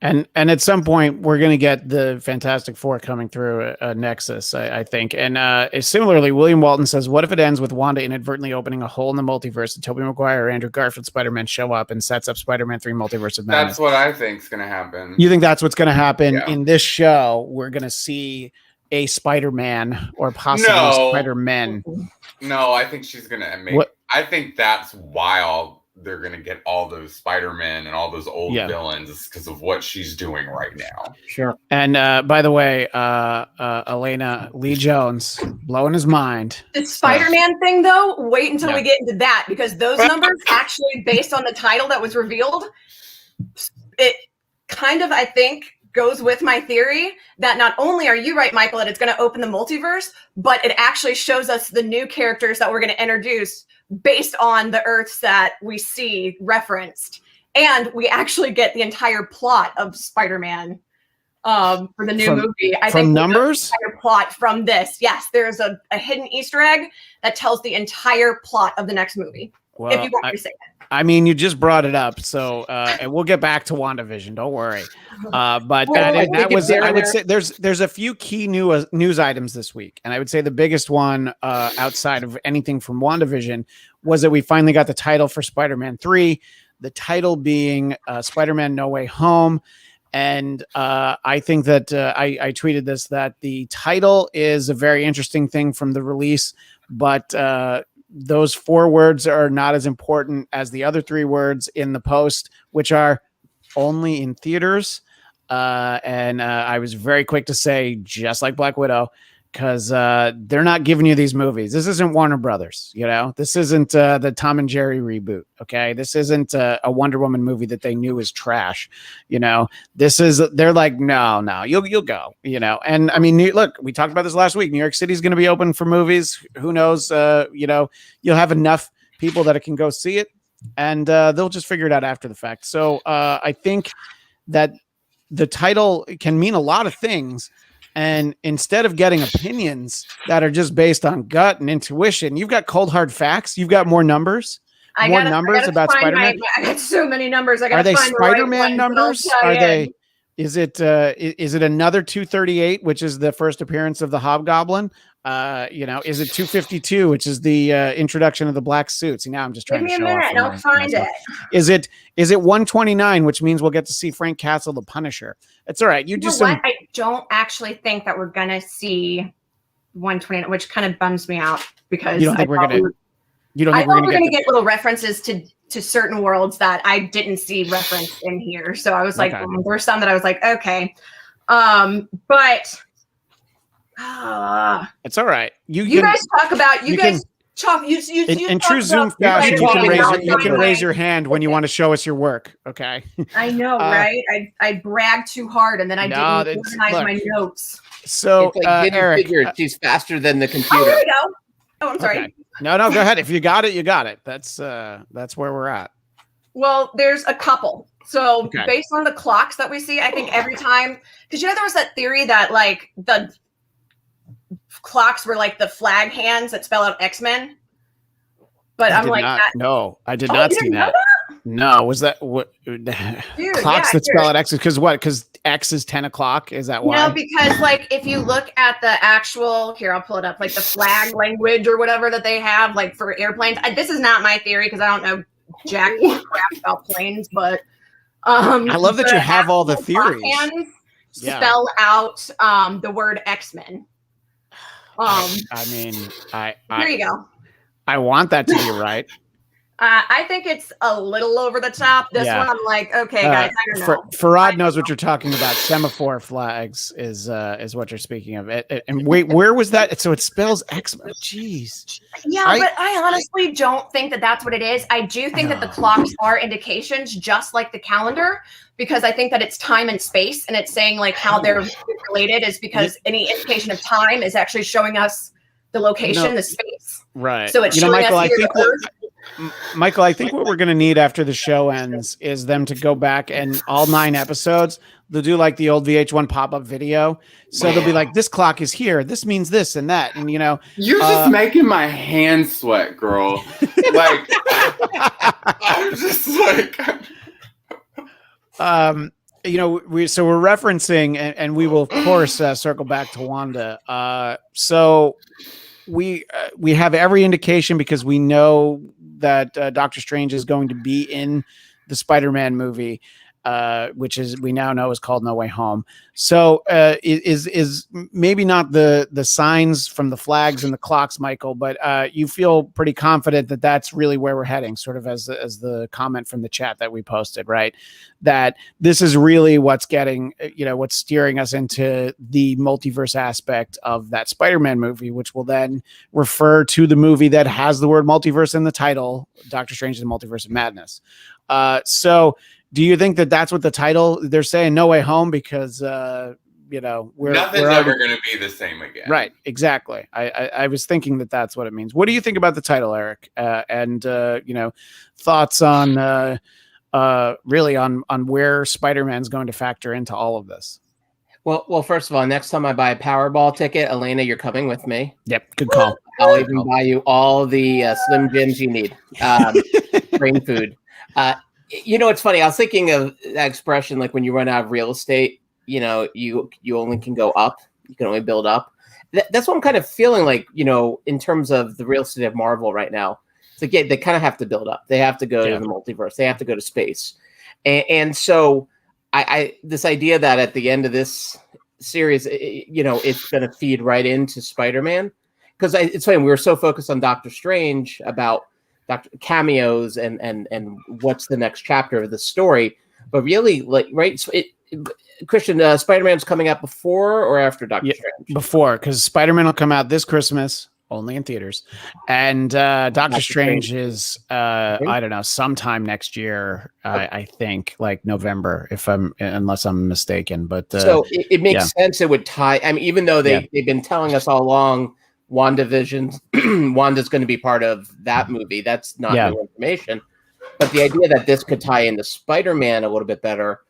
And at some point, we're going to get the Fantastic Four coming through a Nexus, I think. And similarly, William Walton says, what if it ends with Wanda inadvertently opening a hole in the multiverse and Tobey Maguire or Andrew Garfield Spider-Man show up and sets up Spider-Man 3 Multiverse of Madness? That's what I think is going to happen. You think that's what's going to happen in this show? We're going to see a Spider-Man or possibly Spider-Men. No, I think she's going to make... I think that's why they're going to get all those Spider-Men and all those old villains because of what she's doing right now. Sure. And by the way, Elena, Lee Jones blowing his mind. The Spider-Man thing, though, wait until we get into that, because those numbers actually, based on the title that was revealed, it kind of, I think, goes with my theory that not only are you right, Michael, that it's going to open the multiverse, but it actually shows us the new characters that we're going to introduce based on the Earths that we see referenced. And we actually get the entire plot of Spider-Man for the new movie. I think numbers? The entire plot from this. Yes, there's a hidden Easter egg that tells the entire plot of the next movie. Well, if you want me to say that. I mean, you just brought it up, so and we'll get back to WandaVision. Don't worry. But that was I would say there's a few key news items this week, and I would say the biggest one outside of anything from WandaVision was that we finally got the title for Spider-Man 3. The title being Spider-Man No Way Home, and I think that I tweeted this that the title is a very interesting thing from the release, but those 4 words are not as important as the other 3 words in the post, which are only in theaters. And I was very quick to say, just like Black Widow, because they're not giving you these movies. This isn't Warner Brothers, you know. This isn't the Tom and Jerry reboot. Okay, this isn't a Wonder Woman movie that they knew was trash. You know, they're like, no, you'll go. You know, and I mean, look, we talked about this last week. New York City's going to be open for movies. Who knows? You know, you'll have enough people that can go see it, and they'll just figure it out after the fact. So I think that the title can mean a lot of things. And instead of getting opinions that are just based on gut and intuition, you've got cold hard facts. You've got more numbers. Numbers about Spider-Man. I got so many numbers. Are they Spider-Man numbers? Are they? Is it another 238, which is the first appearance of the Hobgoblin? You know, is it 252, which is the introduction of the black suit? See, now I'm just trying to show off. Give me a minute, I'll find it. Is it 129, which means we'll get to see Frank Castle, the Punisher? It's all right. You just I don't actually think that we're gonna see 129, which kind of bums me out because you don't think we're gonna. You don't think we're gonna get little references to certain worlds that I didn't see referenced in here. So I was like, there's some that I was like, okay, but. It's all right. You guys talk about in true Zoom fashion. You can raise your hand when you want to show us your work. Okay. I know, right? I bragged too hard, and then I didn't organize my notes. So it's like Eric, she's faster than the computer. Oh, there we go. Oh, I'm sorry. Okay. No, go ahead. If you got it, you got it. That's where we're at. Well, there's a couple. So based on the clocks that we see, I think every time, because there was that theory that like the clocks were like the flag hands that spell out X-Men. But I'm like, no, I did not see that. No, was that what? Clocks that spell out X? Because what? Because X is 10 o'clock. Is that why? No, because like if you look at the actual I'll pull it up, like the flag language or whatever that they have, like for airplanes. This is not my theory because I don't know jack crap about planes, but I love that you have all the theories. Spell out the word X-Men. Here you go. I want that to be right. I think it's a little over the top. This one, I'm like, okay, guys, I don't know. Farad knows what you're talking about. Semaphore flags is what you're speaking of. And wait, where was that? So it spells X. Jeez. Yeah, but I honestly don't think that that's what it is. I do think that the clocks are indications, just like the calendar, because I think that it's time and space, and it's saying like how they're related is because any indication of time is actually showing us the location, the space. Right. So it's showing us Michael, I think what we're going to need after the show ends is them to go back and all 9 episodes, they'll do like the old VH1 pop-up video. So they'll be like, this clock is here. This means this and that. And, you know. You're just making my hands sweat, girl. Like, I'm just like. You know, we're referencing, and we will, of course, circle back to Wanda. So we have every indication because we know that Doctor Strange is going to be in the Spider-Man movie, which we now know is called No Way Home. So is maybe not the signs from the flags and the clocks, Michael, but you feel pretty confident that that's really where we're heading, sort of as the comment from the chat that we posted, right? That this is really what's getting, what's steering us into the multiverse aspect of that Spider-Man movie, which will then refer to the movie that has the word multiverse in the title, Doctor Strange and the Multiverse of Madness. So do you think that that's what the title they're saying? No Way Home, because nothing's ever going to be the same again. Right. Exactly. I was thinking that that's what it means. What do you think about the title, Eric? And thoughts on really on where Spider-Man's going to factor into all of this? Well, first of all, next time I buy a Powerball ticket, Elena, you're coming with me. Yep. Good call. I'll even buy you all the Slim Jims you need. Brain food. It's funny. I was thinking of that expression, like when you run out of real estate, you only can go up. You can only build up. That's what I'm kind of feeling like, in terms of the real estate of Marvel right now. It's like, yeah, they kind of have to build up. They have to go to the multiverse. They have to go to space. And so I this idea that at the end of this series, it's going to feed right into Spider-Man. Because it's funny, we were so focused on Doctor Strange about cameos and what's the next chapter of the story. But really, Christian, Spider-Man's coming out before or after Doctor Strange? Before, because Spider-Man will come out this Christmas, only in theaters, and Doctor Strange is I don't know, sometime next year. I think like November, unless I'm mistaken. But so it makes sense. It would tie. I mean, even though they've been telling us all along, WandaVision, Wanda's going to be part of that movie. That's not new information. But the idea that this could tie into Spider-Man a little bit better,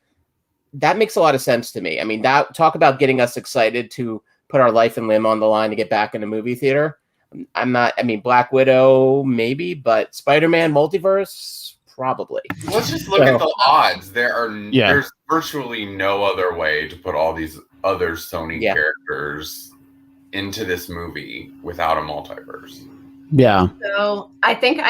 that makes a lot of sense to me. I mean, that talk about getting us excited to put our life and limb on the line to get back in the movie theater. Black Widow, maybe, but Spider-Man multiverse, probably. Let's just look at the odds. There's virtually no other way to put all these other Sony characters into this movie without a multiverse. Yeah. So I think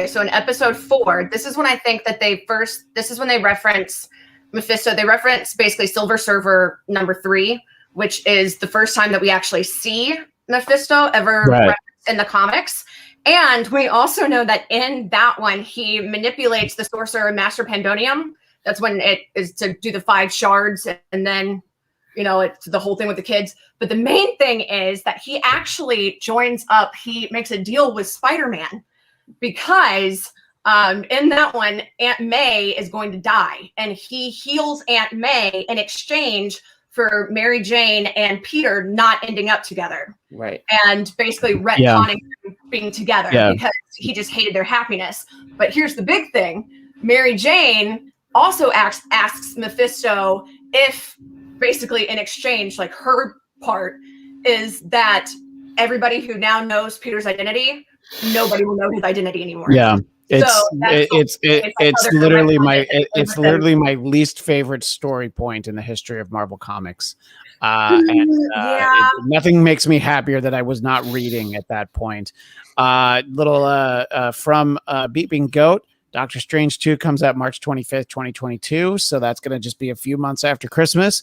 so in episode 4, this is when I think that this is when they reference Mephisto. They reference basically Silver Surfer number 3, which is the first time that we actually see Mephisto ever referenced in the comics. And we also know that in that one, he manipulates the Sorcerer Master Pandonium. That's when it is to do the 5 shards, and then, it's the whole thing with the kids. But the main thing is that he actually joins up. He makes a deal with Spider-Man because in that one, Aunt May is going to die, and he heals Aunt May in exchange for Mary Jane and Peter not ending up together. Right. And basically retconning them being together because he just hated their happiness. But here's the big thing. Mary Jane also asks Mephisto if basically in exchange, like her part is that everybody who now knows Peter's identity, nobody will know his identity anymore. Yeah. It's literally my least favorite story point in the history of Marvel Comics. Nothing makes me happier that I was not reading at that point. From Beeping Goat, Doctor Strange 2 comes out March 25th, 2022. So that's going to just be a few months after Christmas.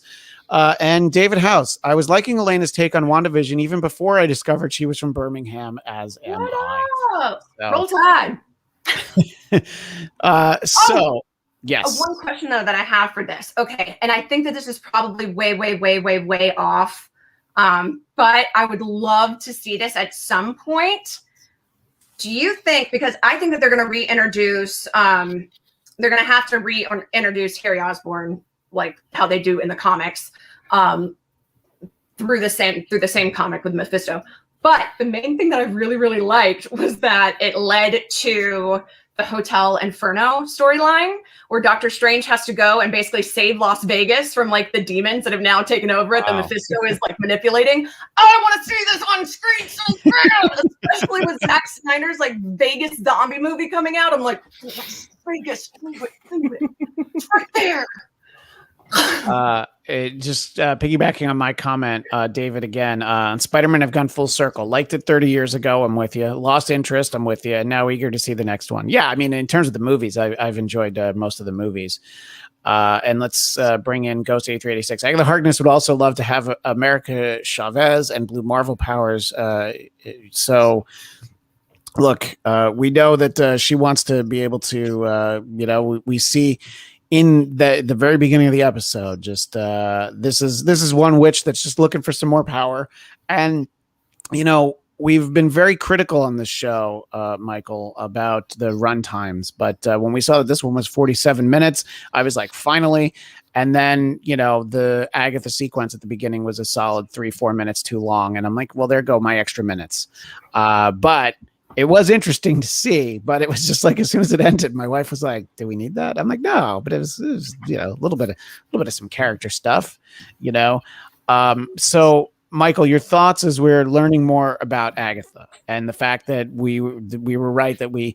And David House, I was liking Elena's take on WandaVision even before I discovered she was from Birmingham, as am I. Roll Tide. Yes. One question though that I have for this. Okay, and I think that this is probably way off. But I would love to see this at some point. Do you think, because I think that they're going to reintroduce, they're going to have to reintroduce Harry Osborn like how they do in the comics, through the same comic with Mephisto. But the main thing that I really liked was that it led to the Hotel Inferno storyline, where Doctor Strange has to go and basically save Las Vegas from like the demons that have now taken over it. That Mephisto is like manipulating. I want to see this on screen so bad, especially with Zack Snyder's like Vegas zombie movie coming out. I'm like, Vegas, move it. It's right there. Piggybacking on my comment, David, again, on Spider-Man, I've gone full circle. Liked it 30 years ago. I'm with you. Lost interest. I'm with you. And now eager to see the next one. Yeah. I mean, in terms of the movies, I've enjoyed most of the movies. And let's bring in Ghost 8386. Agatha Harkness would also love to have America Chavez and Blue Marvel powers. So look, we know that she wants to be able to, we see in the very beginning of the episode, just this is one witch that's just looking for some more power. And we've been very critical on this show, Michael, about the run times. But when we saw that this one was 47 minutes, I was like, finally. And then, the Agatha sequence at the beginning was a solid 3-4 minutes too long. And I'm like, well, there go my extra minutes. But it was interesting to see. But it was just like, as soon as it ended, my wife was like, do we need that? I'm like, no, but it was a little bit of some character stuff, So Michael, your thoughts as we're learning more about Agatha and the fact that we were right that we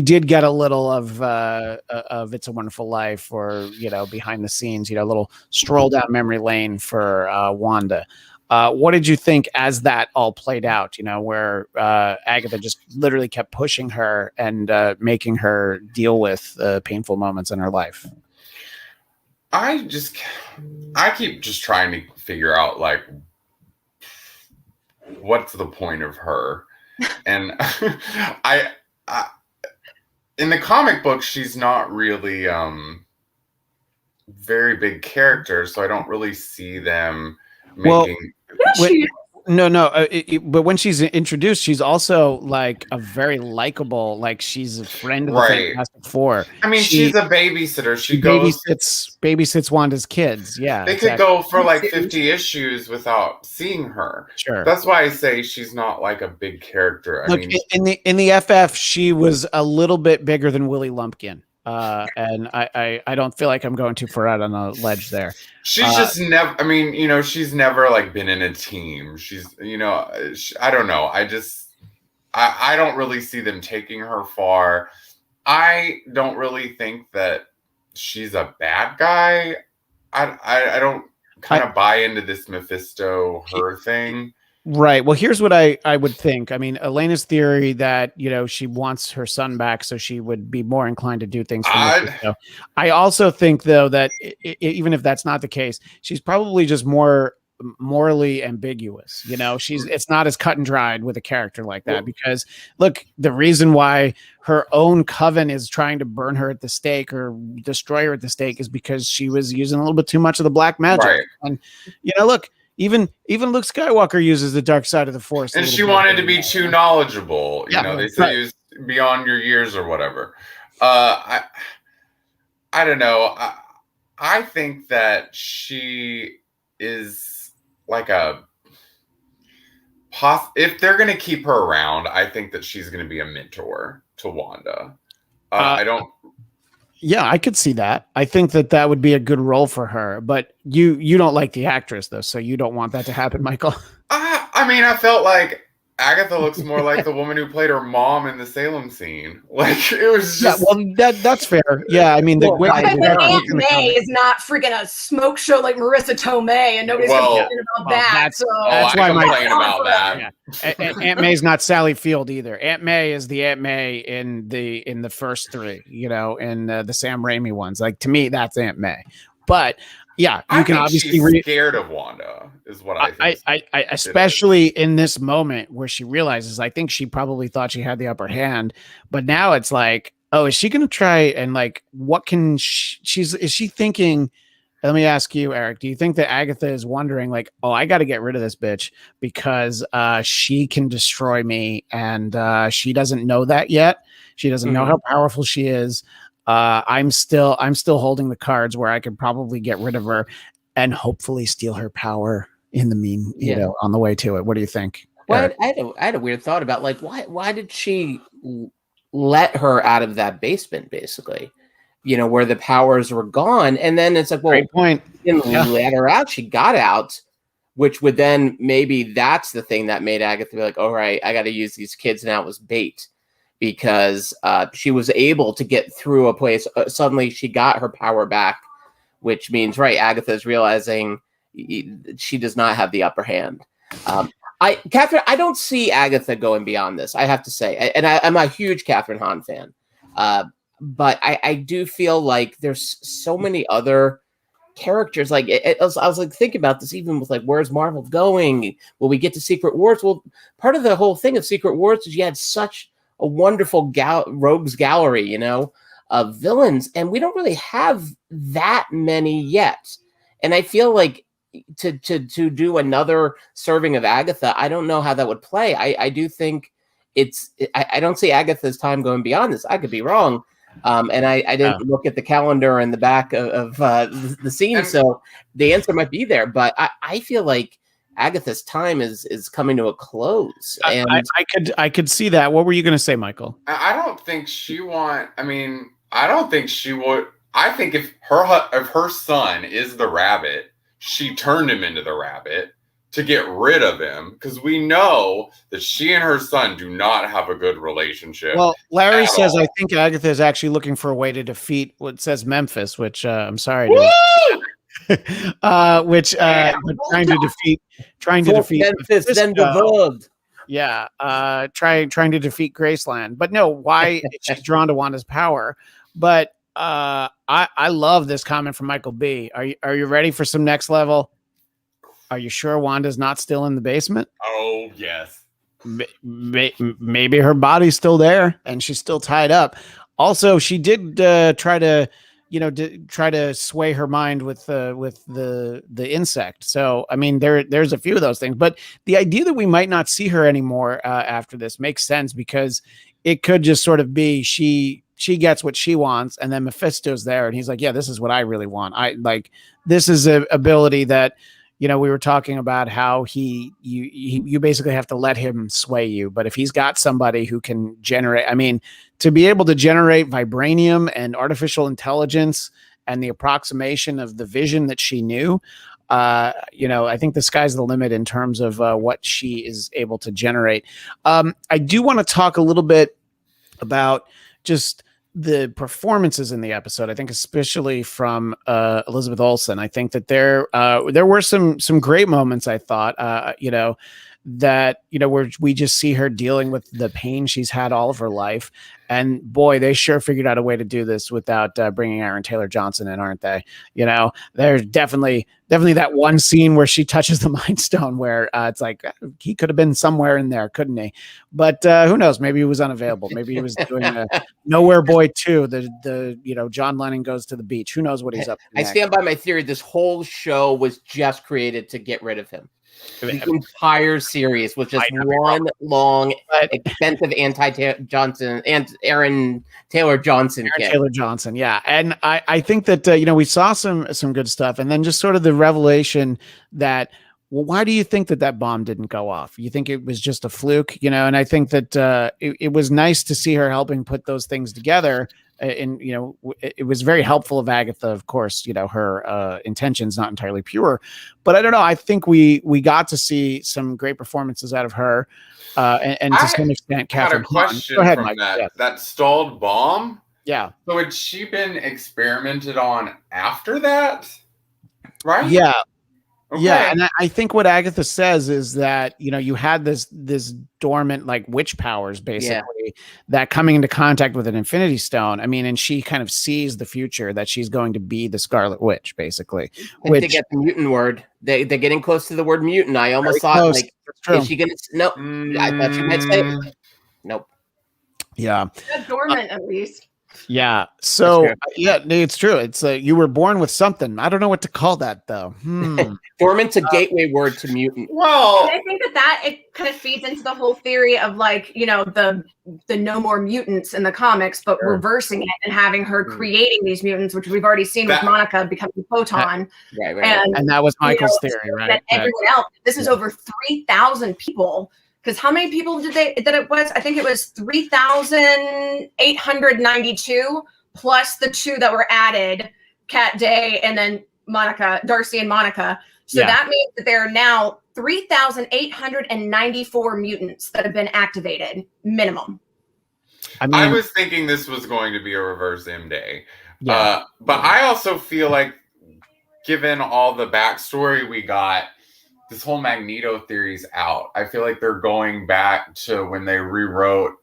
did get a little of It's a Wonderful Life, or behind the scenes, a little stroll down memory lane for Wanda. What did you think as that all played out? Where Agatha just literally kept pushing her and making her deal with painful moments in her life. I keep just trying to figure out like, what's the point of her? And I in the comic book, she's not really very big character, so I don't really see them making. But when she's introduced, she's also like a very likable, like she's a friend of the Fantastic Four. I mean, she's a babysitter. She babysits Wanda's kids. Yeah, they could go for like 50 issues without seeing her. Sure, that's why I say she's not like a big character. Look, in the FF, she was a little bit bigger than Willie Lumpkin. And I don't feel like I'm going too far out on a ledge there. She's just never, she's never like been in a team. She's, I don't know. I don't really see them taking her far. I don't really think that she's a bad guy. I don't kind of buy into this Mephisto her thing. Right. Well, here's what I would think. I mean, Elena's theory that, she wants her son back so she would be more inclined to do things for Mephisto. I also think, though, that even if that's not the case, she's probably just more morally ambiguous. It's not as cut and dried with a character like that, because look, the reason why her own coven is trying to burn her at the stake or destroy her at the stake is because she was using a little bit too much of the black magic. Right. And, look, even Luke Skywalker uses the dark side of the Force. And she wanted to be too knowledgeable. They say he was beyond your years or whatever. I don't know. I think that she is like if they're going to keep her around, I think that she's going to be a mentor to Wanda. I don't. Yeah, I could see that. I think that would be a good role for her. But you don't like the actress, though, so you don't want that to happen, Michael. I felt like Agatha looks more like the woman who played her mom in the Salem scene. Like, it was just... Yeah, well, that's fair. Yeah, I mean... Aunt May is not freaking a smoke show like Marissa Tomei, and nobody's complaining about that. That's why I complain about that. Yeah. Aunt May's not Sally Field either. Aunt May is the Aunt May in the first three, in the Sam Raimi ones. Like, to me, that's Aunt May. But... yeah, you can obviously she's scared of Wanda, is what I think. I especially in this moment where she realizes, I think she probably thought she had the upper hand, but now it's like, oh, is she going to try and like, what can is she thinking? Let me ask you, Eric, do you think that Agatha is wondering like, oh, I got to get rid of this bitch because she can destroy me, and she doesn't know that yet. She doesn't know how powerful she is. I'm still holding the cards where I could probably get rid of her and hopefully steal her power in the on the way to it. What do you think? Well, I had a weird thought about like, why did she let her out of that basement, basically, where the powers were gone? And then it's like, well, great point. Let her out. She got out, which would then maybe that's the thing that made Agatha be like, all right, I got to use these kids now as bait. Because she was able to get through a place. Suddenly she got her power back, which means, Agatha is realizing she does not have the upper hand. Catherine, I don't see Agatha going beyond this, I have to say. And I'm a huge Catherine Hahn fan. But I do feel like there's so many other characters. Like I was like thinking about this, even with like, where's Marvel going? Will we get to Secret Wars? Well, part of the whole thing of Secret Wars is you had such a wonderful rogues gallery, of villains, and we don't really have that many yet. And I feel like to do another serving of Agatha, I don't know how that would play. I do think I don't see Agatha's time going beyond this. I could be wrong. And I didn't look at the calendar in the back of the scene, so the answer might be there. But I feel like Agatha's time is coming to a close. And I could see that. What were you going to say, Michael? I don't think she want. I mean, I don't think she would. I think if her son is the rabbit, she turned him into the rabbit to get rid of him, because we know that she and her son do not have a good relationship. Well, Larry says, I think Agatha is actually looking for a way to defeat what says Memphis, which I'm sorry to which trying to defeat Memphis, then the world. Yeah, trying to defeat Graceland. But no, why she's drawn to Wanda's power. But I love this comment from Michael B. Are you ready for some next level? Are you sure Wanda's not still in the basement? Oh, yes. Maybe her body's still there and she's still tied up. Also, she did try to sway her mind with the insect. So, I mean, there's a few of those things. But the idea that we might not see her anymore after this makes sense, because it could just sort of be she gets what she wants, and then Mephisto's there, and he's like, yeah, this is what I really want. This is an ability that, we were talking about how you basically have to let him sway you. But if he's got somebody who can generate, I mean, to be able to generate vibranium and artificial intelligence and the approximation of the vision that she knew, I think the sky's the limit in terms of what she is able to generate. I do want to talk a little bit about just the performances in the episode. I think especially from Elizabeth Olsen. I think that there were some great moments, I thought, where we just see her dealing with the pain she's had all of her life. And boy, they sure figured out a way to do this without bringing Aaron Taylor Johnson in, aren't they? There's definitely that one scene where she touches the Mind Stone where it's like, he could have been somewhere in there, couldn't he? But who knows? Maybe he was unavailable. Maybe he was doing Nowhere Boy 2, the John Lennon Goes to the Beach. Who knows what he's up to I next. stand by my theory. This whole show was just created to get rid of him. The entire series was just one long, expensive anti-Johnson and Aaron Taylor Johnson. Yeah. And I think that we saw some good stuff, and then just sort of the revelation that, well, why do you think that bomb didn't go off? You think it was just a fluke, And I think that it was nice to see her helping put those things together. And it was very helpful of Agatha, of course. Her intentions not entirely pure, but I don't know. I think we got to see some great performances out of her, and to some extent, Catherine. I got a question Go ahead, from Mike. that. Yes. That stalled bomb. Yeah. So had she been experimented on after that? Right. Yeah. Okay. Yeah, and I think what Agatha says is that you had this dormant like witch powers basically that coming into contact with an Infinity Stone. I mean, and she kind of sees the future that she's going to be the Scarlet Witch, basically. They get the mutant word. They're getting close to the word mutant. I almost thought like, is she gonna? No, I thought she might say nope. Yeah, dormant at least. Yeah. So it's true. It's you were born with something. I don't know what to call that though. Dormant's a gateway word to mutant. Well, I think that it kind of feeds into the whole theory of like, the no more mutants in the comics, but reversing it and having her creating these mutants, which we've already seen with Monica becoming Photon. Right. And that was Michael's theory, right? That everyone else, this is over 3,000 people. Because how many people that it was? I think it was 3,892 plus the 2 that were added, Cat Day and then Monica, Darcy and Monica. So that means that there are now 3,894 mutants that have been activated, minimum. I was thinking this was going to be a reverse M Day. But I also feel like, given all the backstory we got, this whole Magneto theory's out. I feel like they're going back to when they rewrote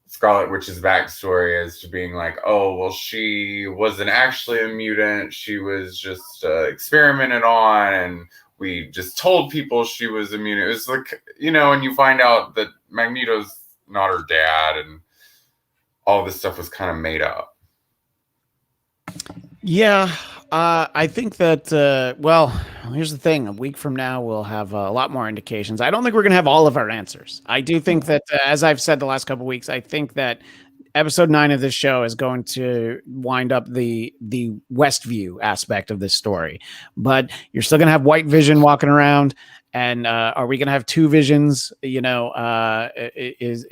Scarlet Witch's backstory as to being like, oh, well, she wasn't actually a mutant. She was just experimented on, and we just told people she was a mutant. It was like, and you find out that Magneto's not her dad, and all this stuff was kind of made up. Yeah, I think that, well, here's the thing. A week from now, we'll have a lot more indications. I don't think we're going to have all of our answers. I do think that, as I've said the last couple of weeks, I think that episode 9 of this show is going to wind up the Westview aspect of this story. But you're still going to have White Vision walking around. And are we going to have two visions? You know, is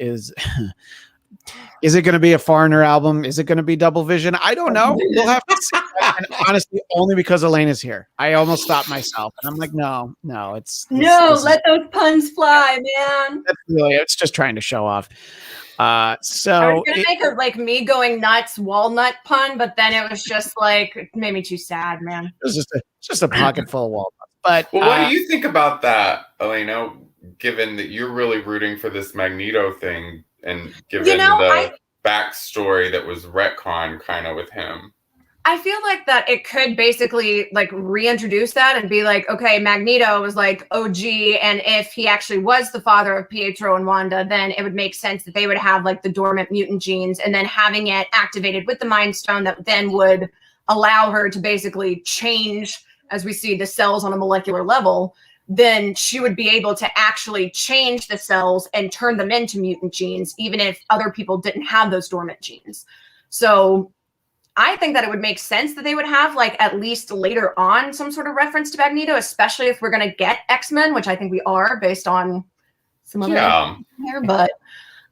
it going to be a foreigner album? Is it going to be Double Vision? I don't know. We'll have to see. And honestly, only because Elena's here. I almost stopped myself, and I'm like, no, let those puns fly, man. It's just trying to show off. I was gonna make a like me going nuts walnut pun, but then it was just like it made me too sad, man. It was just a pocket full of walnuts. But well, what do you think about that, Elena? Given that you're really rooting for this Magneto thing, and given the backstory that was retconned kind of with him. I feel like that it could basically like reintroduce that and be like, okay, Magneto was like OG, and if he actually was the father of Pietro and Wanda, then it would make sense that they would have like the dormant mutant genes, and then having it activated with the Mind Stone that then would allow her to basically change, as we see, the cells on a molecular level. Then she would be able to actually change the cells and turn them into mutant genes, even if other people didn't have those dormant genes. So I think that it would make sense that they would have, like, at least later on, some sort of reference to Magneto, especially if we're going to get X-Men, which I think we are based on some other here. But,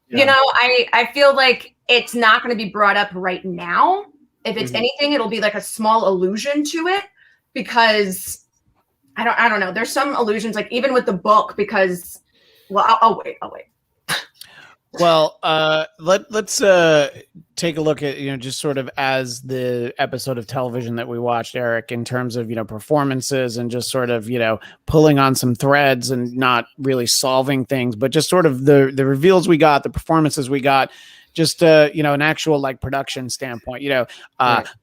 you know, I feel like it's not going to be brought up right now. If it's anything, it'll be like a small allusion to it, because I don't know. There's some allusions, like even with the book, because, well, I'll wait. Well, let's take a look at, you know, just sort of as the episode of television that we watched, Eric, in terms of, you know, performances and just sort of, you know, pulling on some threads and not really solving things, but just sort of the reveals we got, the performances we got. Just, you know, an actual like production standpoint, you know,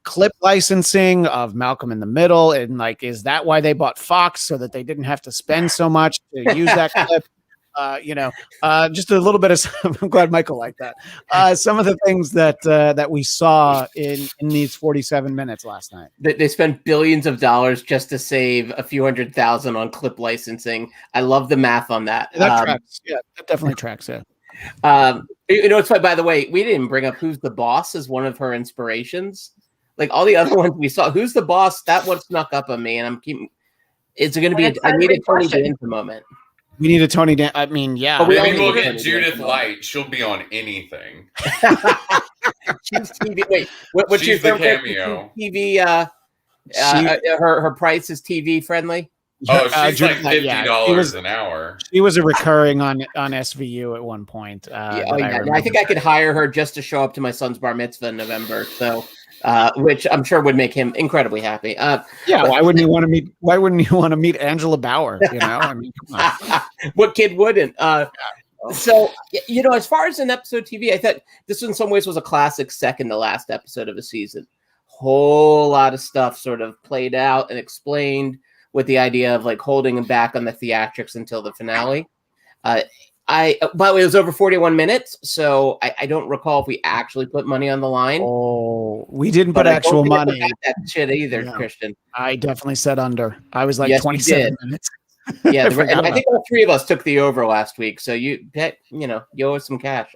clip licensing of Malcolm in the Middle. And like, is that why they bought Fox, so that they didn't have to spend so much to use that clip? You know, just a little bit of, I'm glad Michael liked that. Some of the things that we saw in these 47 minutes last night. They spent billions of dollars just to save a few $100,000 on clip licensing. I love the math on that. That tracks. Yeah, that definitely tracks. Yeah. You know, it's funny, by the way, we didn't bring up Who's the Boss as one of her inspirations. Like all the other ones we saw, Who's the Boss? That one snuck up on me, and it's going to be. I need a Tony Danza moment. We need a Tony Danza. I mean, yeah. But maybe we'll get Judith Light. She'll be on anything. She's TV. Wait, what's your cameo? TV. Her price is TV friendly. Oh, she's like $50 an hour. She was a recurring on SVU at one point. I think I could hire her just to show up to my son's bar mitzvah in November. So, which I'm sure would make him incredibly happy. Why wouldn't you want to meet Angela Bauer? You know, I mean, come on. What kid wouldn't? So, you know, as far as an episode TV, I thought this in some ways was a classic second to last episode of a season. Whole lot of stuff sort of played out and explained, with the idea of like holding him back on the theatrics until the finale. By the way, it was over 41 minutes, so I don't recall if we actually put money on the line. Oh, we didn't put actual money. That shit either, Christian. I definitely said under. I was like 27 minutes. Yeah, I think all three of us took the over last week, so you owe us some cash.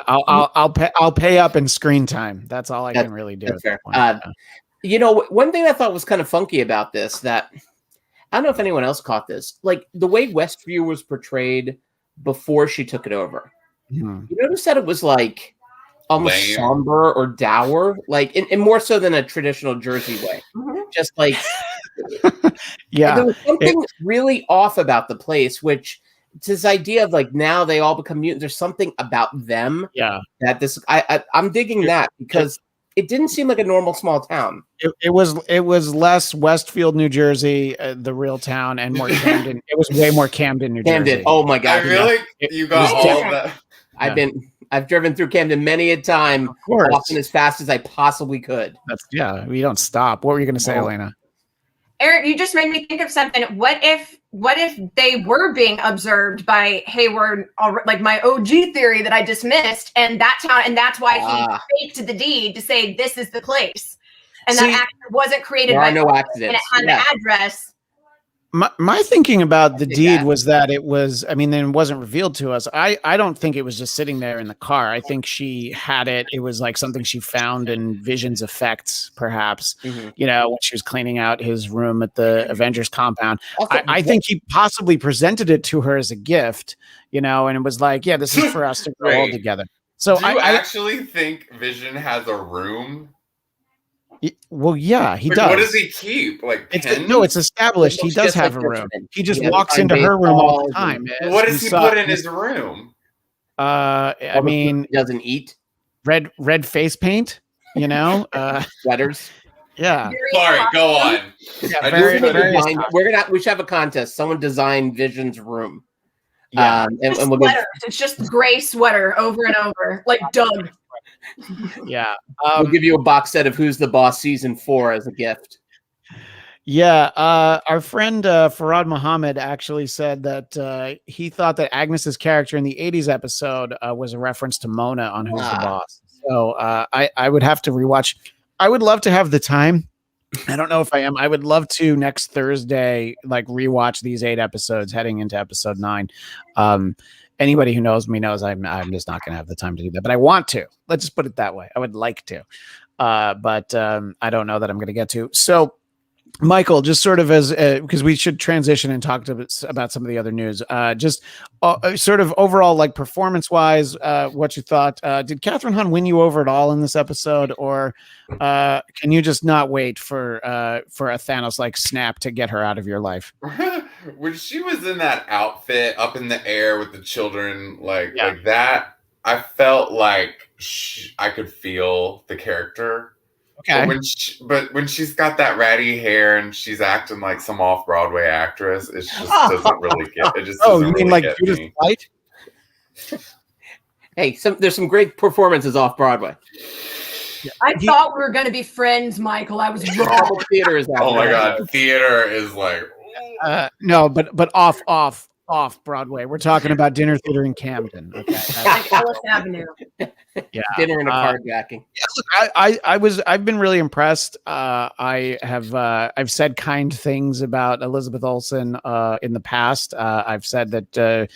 I'll pay up in screen time. That's all I can really do. That's fair. You know, one thing I thought was kind of funky about this, that I don't know if anyone else caught this, like the way Westview was portrayed before she took it over. You notice that it was like almost somber or dour, like in more so than a traditional Jersey way. Just like, there was something really off about the place, which it's this idea of like now they all become mutants. There's something about them. That this I'm digging that, because it didn't seem like a normal small town. It was less Westfield, New Jersey, the real town, and more Camden. It was way more Camden, New Jersey. Oh my God! You got all of that. I've driven through Camden many a time, often as fast as I possibly could. We don't stop. What were you going to say, Elena? Eric, you just made me think of something. What if they were being observed by Hayward, like my OG theory that I dismissed, and that town, and that's why he faked the deed to say this is the place. and that actor wasn't created There by are no and accidents. it had an address. My thinking about the deed that. was that it was, I mean, then it wasn't revealed to us. I don't think it was just sitting there in the car. I think she had it. It was like something she found in Vision's effects, perhaps, when she was cleaning out his room at the Avengers compound. Also, I think he possibly presented it to her as a gift, and it was like, yeah, this is for us to grow old together. So do you actually think Vision has a room? Well, yeah, he does. What does he keep? Like pens? No, it's established. He does have a room. He just walks into her room all the time. What does he put in his room? I mean, he doesn't eat red face paint. Sweaters. Yeah. Sorry, go on. Yeah, we should have a contest. Someone design Vision's room. Yeah, and we'll sweaters. It's just gray sweater over and over, like Doug. Yeah, we'll give you a box set of Who's the Boss season 4 as a gift. Yeah, our friend Farad Muhammad actually said that he thought that Agnes's character in the '80s episode was a reference to Mona on Who's the Boss. So I would have to rewatch. I would love to have the time. I don't know if I am. I would love to next Thursday, rewatch these 8 episodes heading into episode 9. Anybody who knows me knows I'm just not going to have the time to do that, but I want to. Let's just put it that way. I would like to, but I don't know that I'm going to get to. So, Michael, just sort of as because we should transition and talk about some of the other news. Just sort of overall, performance wise, what you thought. Did Catherine Hahn win you over at all in this episode, or can you just not wait for a Thanos snap to get her out of your life? When she was in that outfit up in the air with the children, like that, I felt like I could feel the character. Okay. But when she's got that ratty hair and she's acting like some off-Broadway actress, it just doesn't really get. It just doesn't really get Judith me. Light? Hey, there's some great performances off Broadway. I thought we were going to be friends, Michael. I was wrong. Theater is. Oh my god, theater is like. No, but off Broadway. We're talking about dinner theater in Camden. Okay. Like Ellis Avenue. Yeah. Dinner and a carjacking. Yeah, look, I've been really impressed. I've said kind things about Elizabeth Olsen in the past. I've said that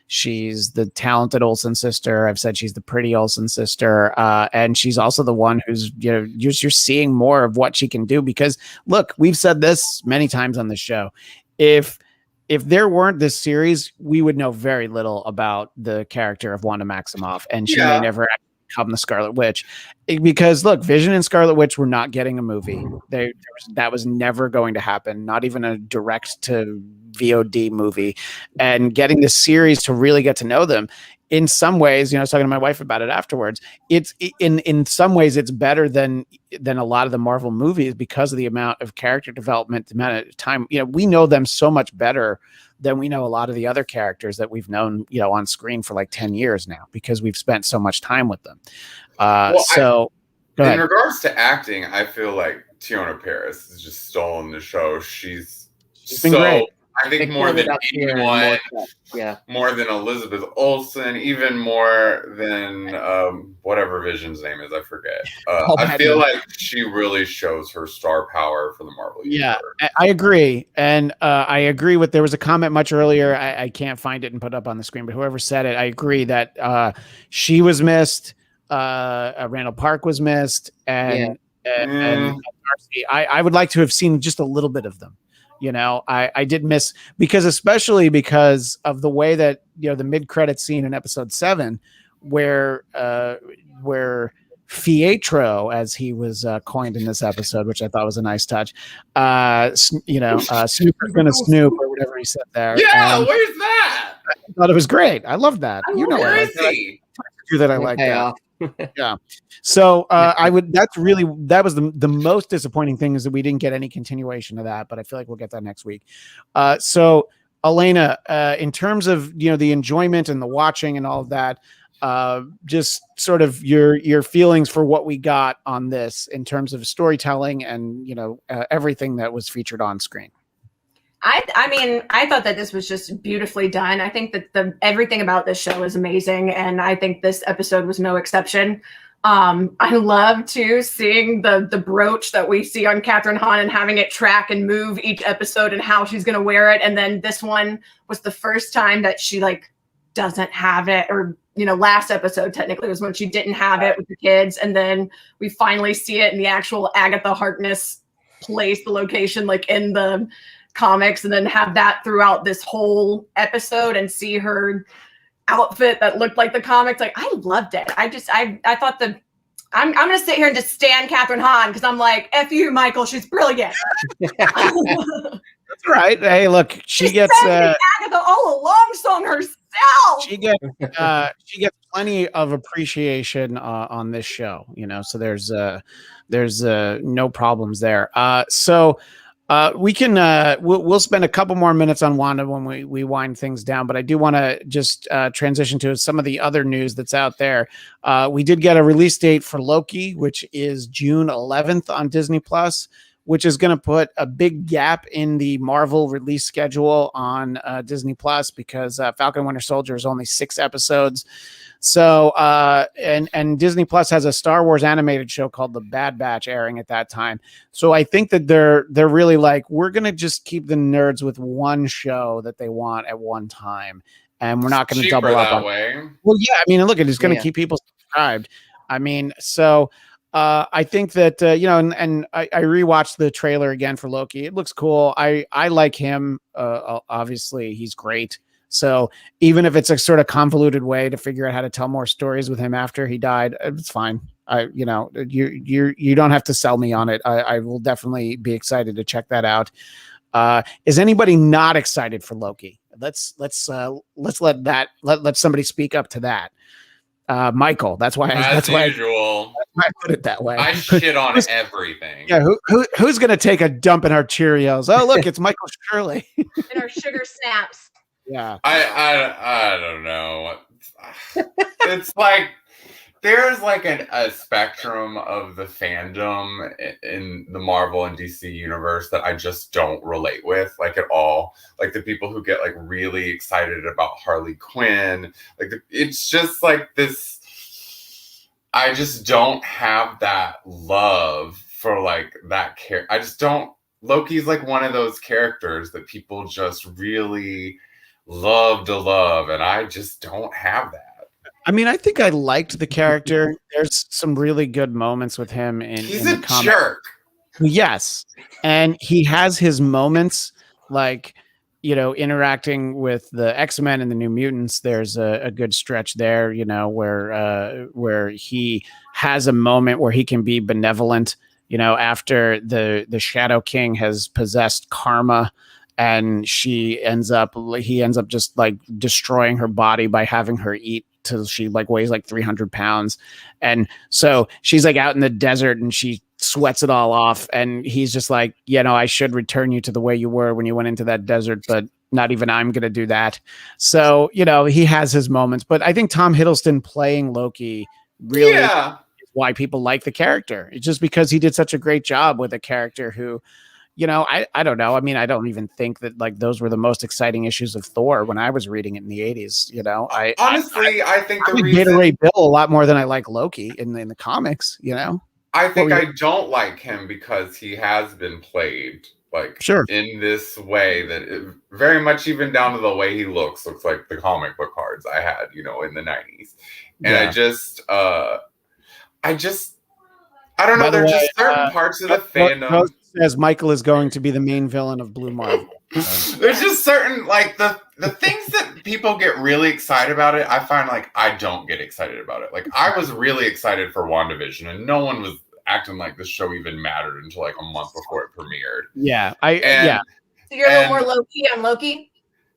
she's the talented Olsen sister. I've said she's the pretty Olsen sister. And she's also the one who's, you're seeing more of what she can do, because look, we've said this many times on the show. If there weren't this series, we would know very little about the character of Wanda Maximoff, and she may never become the Scarlet Witch, because look, Vision and Scarlet Witch were not getting a movie. That was never going to happen, not even a direct to VOD movie. And getting this series to really get to know them, in some ways, I was talking to my wife about it afterwards. It's in some ways it's better than a lot of the Marvel movies, because of the amount of character development, the amount of time. We know them so much better than we know a lot of the other characters that we've known, on screen for 10 years now, because we've spent so much time with them. In regards to acting, I feel like Tiona Paris has just stolen the show. She's been great. I think more than anyone, more than Elizabeth Olsen, even more than whatever Vision's name is, I forget. I feel like she really shows her star power for the Marvel universe. I agree. And I agree with, there was a comment much earlier, I can't find it and put it up on the screen, but whoever said it, I agree that she was missed, Randall Park was missed, and Darcy. I would like to have seen just a little bit of them. I did miss, especially because of the way that, the mid-credit scene in episode 7, where Fietro, as he was coined in this episode, which I thought was a nice touch. Snooper's gonna snoop, or whatever he said there. Yeah, where's that? I thought it was great. I love that. Where is he? That I like that. Yeah. So that was the most disappointing thing, is that we didn't get any continuation of that, but I feel like we'll get that next week. So Elena, in terms of, the enjoyment and the watching and all of that, just sort of your feelings for what we got on this in terms of storytelling and, everything that was featured on screen. I mean, I thought that this was just beautifully done. I think that everything about this show is amazing, and I think this episode was no exception. I love too seeing the brooch that we see on Catherine Hahn and having it track and move each episode and how she's gonna wear it. And then this one was the first time that she like doesn't have it, or last episode technically was when she didn't have it with the kids, and then we finally see it in the actual Agatha Harkness place, the location, like in the comics, and then have that throughout this whole episode and see her outfit that looked like the comics. Like, I loved it. I thought I'm gonna sit here and just stand Catherine Hahn because I'm like, F you, Michael, she's brilliant. That's right. Hey, look, she gets Agatha all along song herself. She gets plenty of appreciation on this show, so there's no problems there. So we can we'll spend a couple more minutes on Wanda when we wind things down, but I do want to just transition to some of the other news that's out there. We did get a release date for Loki, which is June 11th on Disney Plus, which is going to put a big gap in the Marvel release schedule on Disney Plus because Falcon Winter Soldier is only 6 episodes. So, and Disney Plus has a Star Wars animated show called The Bad Batch airing at that time. So I think that they're really like, we're going to just keep the nerds with one show that they want at one time. And we're not going to double up that on way. Well, yeah, I mean, look, it's going to keep people subscribed. I mean, so I think that, and I rewatched the trailer again for Loki. It looks cool. I like him. Obviously he's great. So even if it's a sort of convoluted way to figure out how to tell more stories with him after he died, it's fine. You don't have to sell me on it. I will definitely be excited to check that out. Is anybody not excited for Loki? Let's let somebody speak up to that. Michael, that's why I put it that way. I shit on everything. Yeah, who's gonna take a dump in our Cheerios? Oh, look, it's Michael Shirley. In our sugar snaps. Yeah. I don't know. It's like there's like a spectrum of the fandom in the Marvel and DC universe that I just don't relate with, like, at all. Like the people who get like really excited about Harley Quinn, like it's just like this. I just don't have that love for like that character. I just don't. Loki's like one of those characters that people just really love, and I just don't have that. I mean, I think I liked the character. There's some really good moments with him He's in a the comic. jerk. Yes. And he has his moments, like, interacting with the X-Men and the New Mutants. There's a good stretch there, where he has a moment where he can be benevolent, after the Shadow King has possessed Karma, and he ends up just like destroying her body by having her eat till she like weighs like 300 pounds. And so she's like out in the desert and she sweats it all off. And he's just like, I should return you to the way you were when you went into that desert, but not even I'm going to do that. So, he has his moments, but I think Tom Hiddleston playing Loki really is why people like the character. It's just because he did such a great job with a character who, I don't know. I mean, I don't even think that like those were the most exciting issues of Thor when I was reading it in the 80s. I think the reason Gatorade Bill a lot more than I like Loki in the comics. I think I don't like him because he has been played like in this way that it very much, even down to the way he looks like the comic book cards I had, in the 90s. And I don't know. There's just certain parts of the fandom. Says Michael is going to be the main villain of Blue Marvel. There's just certain like the things that people get really excited about it. I find like I don't get excited about it. Like I was really excited for WandaVision, and no one was acting like the show even mattered until like a month before it premiered. Yeah, So you're a little more low-key on Loki?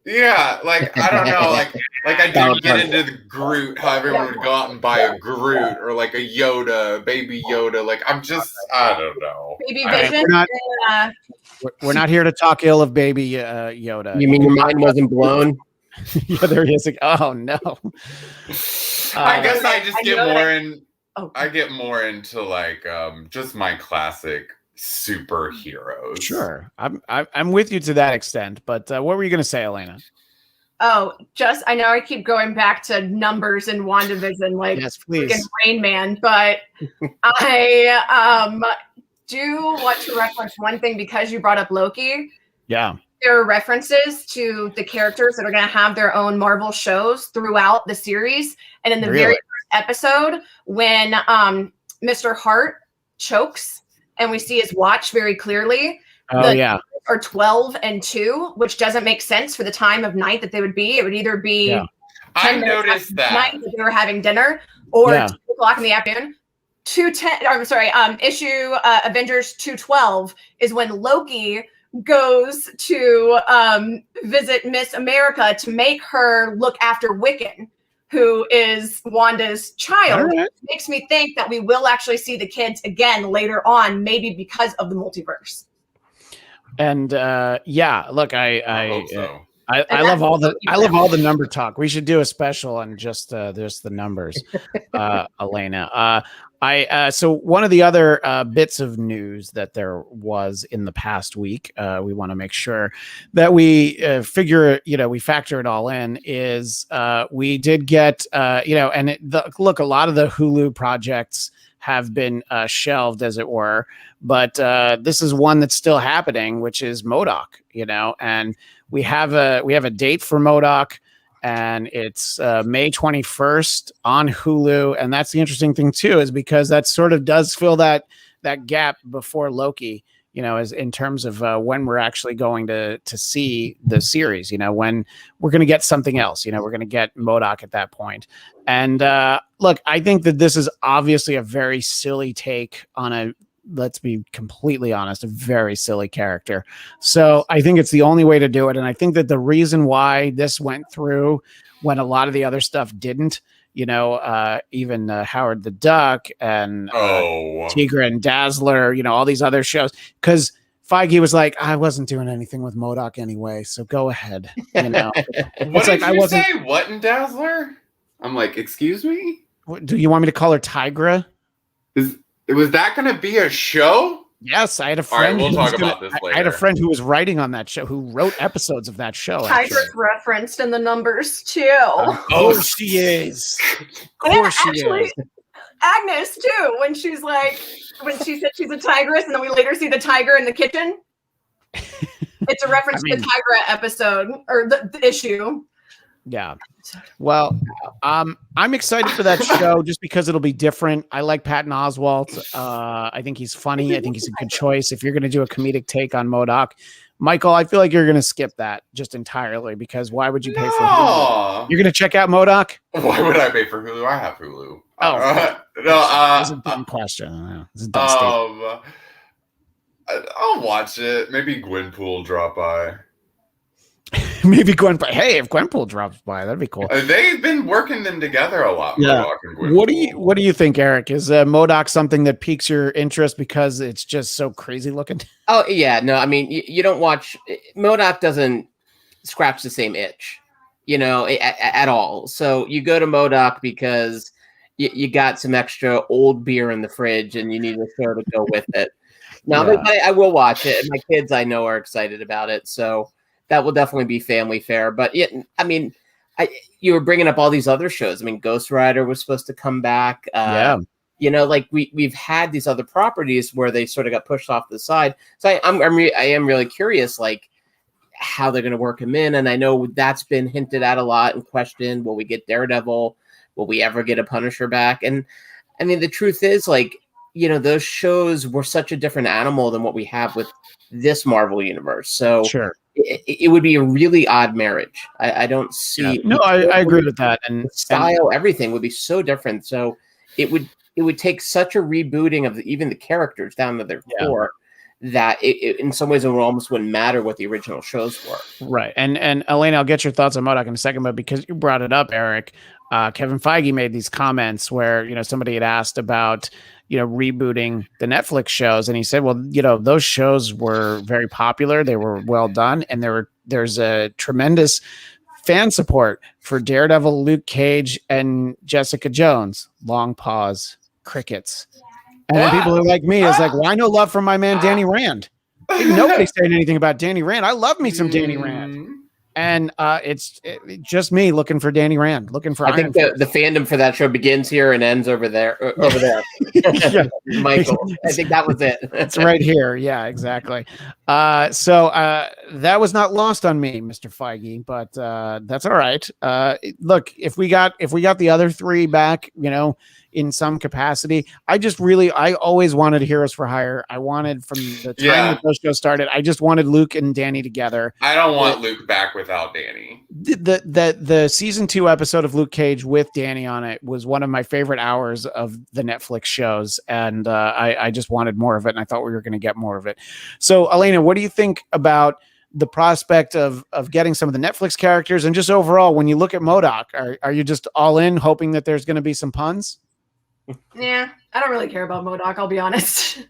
Yeah, like I don't know, like I didn't get into the Groot, how everyone would go out and buy a Groot or like a Yoda, baby Yoda. Like I don't know. Baby Vision. We're not here to talk ill of baby Yoda. You mean your mind wasn't blown? Yeah, there he is. Like, oh no. I guess I just get more in. I get more into like just my classic superheroes. Sure, I'm with you to that extent. But what were you going to say, Elena? I know I keep going back to numbers in WandaVision, like Yes, freaking please. Rain Man, but I do want to reference one thing because you brought up Loki. Yeah. There are references to the characters that are going to have their own Marvel shows throughout the series. And in the very first episode, when Mr. Hart chokes and we see his watch very clearly, are 12 and 2, which doesn't make sense for the time of night that they would be. It would either be 10 minutes noticed that night that they were having dinner, or 2 o'clock in the afternoon. 210. I'm sorry. Issue Avengers 212 is when Loki goes to visit Miss America to make her look after Wiccan, who is Wanda's child. Right. Makes me think that we will actually see the kids again later on, maybe because of the multiverse. And look, I hope so. I love all the number talk. We should do a special on just the numbers, Elena. So one of the other bits of news that there was in the past week, we want to make sure that we we factor it all in, is we did get look, a lot of the Hulu projects have been shelved, as it were, but this is one that's still happening, which is MODOK, and we have a date for MODOK, and it's May 21st on Hulu. And that's the interesting thing too, is because that sort of does fill that gap before Loki, as in terms of when we're actually going to see the series, when we're going to get something else, we're going to get MODOK at that point. And look, I think that this is obviously a very silly take on let's be completely honest, a very silly character. So I think it's the only way to do it. And I think that the reason why this went through when a lot of the other stuff didn't, even Howard the Duck and Tigra and Dazzler, all these other shows, because Feige was like, I wasn't doing anything with MODOK anyway, so go ahead. What did you say? What in Dazzler? I'm like, excuse me? Do you want me to call her Tigra? Was that going to be a show? Yes, I had a friend. All right, we'll talk about this later. I had a friend who was writing on that show, who wrote episodes of that show. Tigra's referenced in the numbers too. Oh, she is. Of course she is. Agnes too, when she said she's a tigress, and then we later see the tiger in the kitchen. It's a reference to the Tigra episode or the issue. Yeah. Well, I'm excited for that show just because it'll be different. I like Patton Oswalt. I think he's funny. I think he's a good choice. If you're going to do a comedic take on MODOK, Michael, I feel like you're going to skip that just entirely, because why would you pay for Hulu? You're going to check out MODOK? Why would I pay for Hulu? I have Hulu. That's a dumb question. It's a dumb statement. I'll watch it. Maybe Gwenpool will drop by. Maybe Gwenpool. Hey, if Gwenpool drops by, that'd be cool. They've been working them together a lot. Yeah. What do you think, Eric? Is MODOK something that piques your interest because it's just so crazy looking? Oh yeah, no. I mean, you don't watch MODOK. Doesn't scratch the same itch, at all. So you go to MODOK because you got some extra old beer in the fridge and you need a show to go with it. Now, I will watch it, and my kids I know are excited about it. So that will definitely be family fare. But yeah, I mean, you were bringing up all these other shows. I mean, Ghost Rider was supposed to come back. Like we've had these other properties where they sort of got pushed off to the side. So I am really curious, like how they're going to work them in. And I know that's been hinted at a lot and questioned. Will we get Daredevil? Will we ever get a Punisher back? And I mean, the truth is, like, those shows were such a different animal than what we have with this Marvel universe. So sure. It would be a really odd marriage. I don't see. Yeah. No, I agree with that. And the style, everything would be so different. So it would take such a rebooting of even the characters down to their core that it in some ways it almost wouldn't matter what the original shows were. Right. And Elena, I'll get your thoughts on MODOK in a second, but because you brought it up, Eric, Kevin Feige made these comments where, somebody had asked about, rebooting the Netflix shows. And he said, well, those shows were very popular. They were well done. And there's a tremendous fan support for Daredevil, Luke Cage, and Jessica Jones. Long pause, crickets. And then people are like me is like, why no love from my man, Danny Rand? Ain't nobody saying anything about Danny Rand. I love me some Danny Rand. And it's just me looking for Danny Rand, looking for I Iron think the fandom for that show begins here and ends over there. Yeah. Michael, I think that was it. It's right here. Yeah, exactly. So that was not lost on me, Mr. Feige, but that's all right. Look, if we got the other three back, in some capacity, I always wanted Heroes for Hire. I wanted from the time that those shows started, I just wanted Luke and Danny together. I don't want Luke back without Danny. The season 2 episode of Luke Cage with Danny on it was one of my favorite hours of the Netflix shows, and I just wanted more of it, and I thought we were going to get more of it. So, Elena, what do you think about the prospect of getting some of the Netflix characters, and just overall, when you look at MODOK, are you just all in, hoping that there's going to be some puns? Yeah, I don't really care about MODOK, I'll be honest.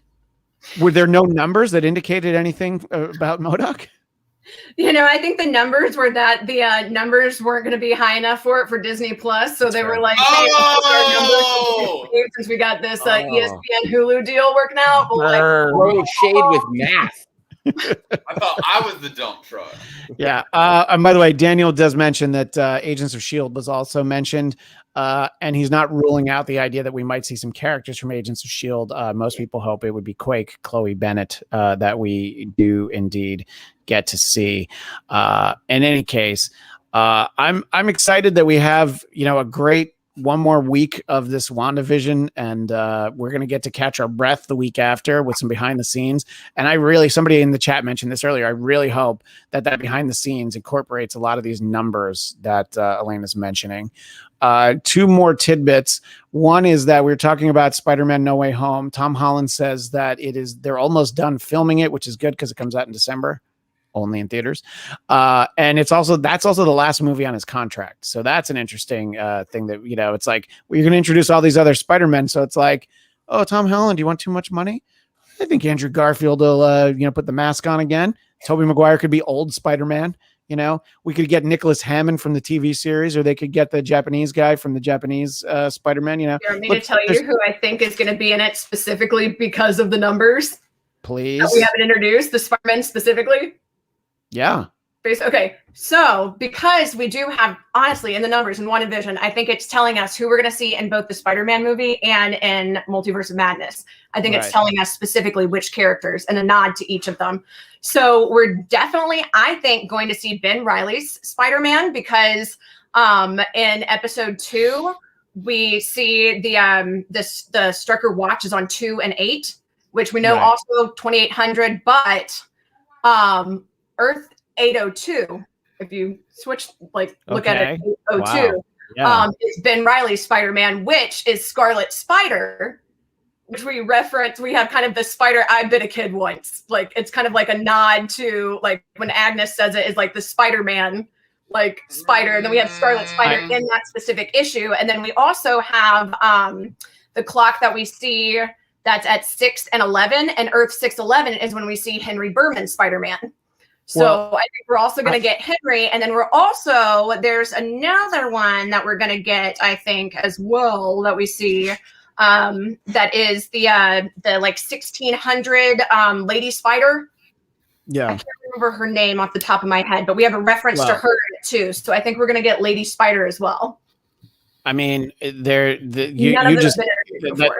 Were there no numbers that indicated anything about MODOK? I think the numbers were that the numbers weren't going to be high enough for it for Disney Plus, so they were like, "Hey, our numbers since we got this ESPN Hulu deal working out." Throwing shade with math. I thought I was the dump truck. Yeah. And by the way, Daniel does mention that Agents of S.H.I.E.L.D. was also mentioned, and he's not ruling out the idea that we might see some characters from Agents of S.H.I.E.L.D. Most people hope it would be Quake, Chloe Bennett, that we do indeed get to see. In any case, I'm excited that we have, a great one more week of this WandaVision, and we're going to get to catch our breath the week after with some behind the scenes. And somebody in the chat mentioned this earlier, I really hope that behind the scenes incorporates a lot of these numbers that Elena's mentioning. 2 more tidbits. One is that we're talking about Spider-Man No Way Home. Tom Holland says that they're almost done filming it, which is good because it comes out in December, only in theaters. And that's also the last movie on his contract. So that's an interesting thing that, it's like, you're going to introduce all these other Spider-Men. So it's like, oh, Tom Holland, do you want too much money? I think Andrew Garfield will, put the mask on again. Tobey Maguire could be old Spider-Man. We could get Nicholas Hammond from the TV series, or they could get the Japanese guy from the Japanese Spider-Man. You want me to tell you who I think is going to be in it specifically because of the numbers? Please. That we haven't introduced the Spider-Man specifically. Yeah. Okay, so because we do have, honestly, in the numbers in WandaVision, I think it's telling us who we're going to see in both the Spider-Man movie and in Multiverse of Madness. I think it's telling us specifically which characters and a nod to each of them. So we're definitely, I think, going to see Ben Reilly's Spider-Man because in episode 2, we see the Strucker Watch is on 2 and 8, which we know also 2800, but Earth 802, if you switch, look at it, 802, is Ben Reilly's Spider-Man, which is Scarlet Spider, which we reference. We have kind of the spider, I've been a kid once. It's kind of like a nod to, when Agnes says it, is like the Spider-Man, spider. And then we have Scarlet Spider in that specific issue. And then we also have the clock that we see that's at 6 and 11. And Earth 611 is when we see Henry Berman's Spider-Man. So I think we're also going to get Henry, and then there's another one that we're going to get, I think, as well, that we see, that is the 1600 Lady Spider. Yeah. I can't remember her name off the top of my head, but we have a reference to her in it too. So I think we're going to get Lady Spider as well. I mean,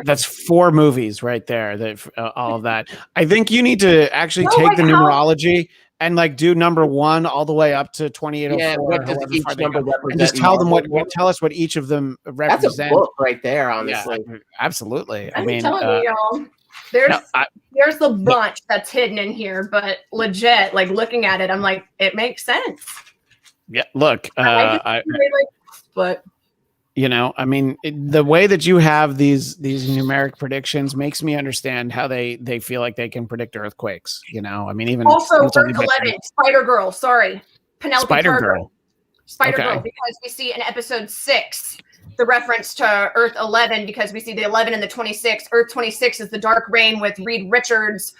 that's 4 movies right there. All of that. I think you need to actually take the numerology and do number 1 all the way up to 2804. Yeah, what does each number represent? And just tell them tell us what each of them represent. That's a book right there, honestly. Yeah, absolutely. I'm telling you, y'all. There's the bunch that's hidden in here, but legit, looking at it, I'm like, it makes sense. Yeah, look, but I mean, the way that you have these numeric predictions makes me understand how they feel like they can predict earthquakes. I mean, even also Earth 11, Spider Girl. Sorry, Penelope Spider Parker. Girl. Spider Girl, because we see in episode 6 the reference to Earth 11, because we see the 11 and the 26. Earth 26 is the Dark Reign with Reed Richards,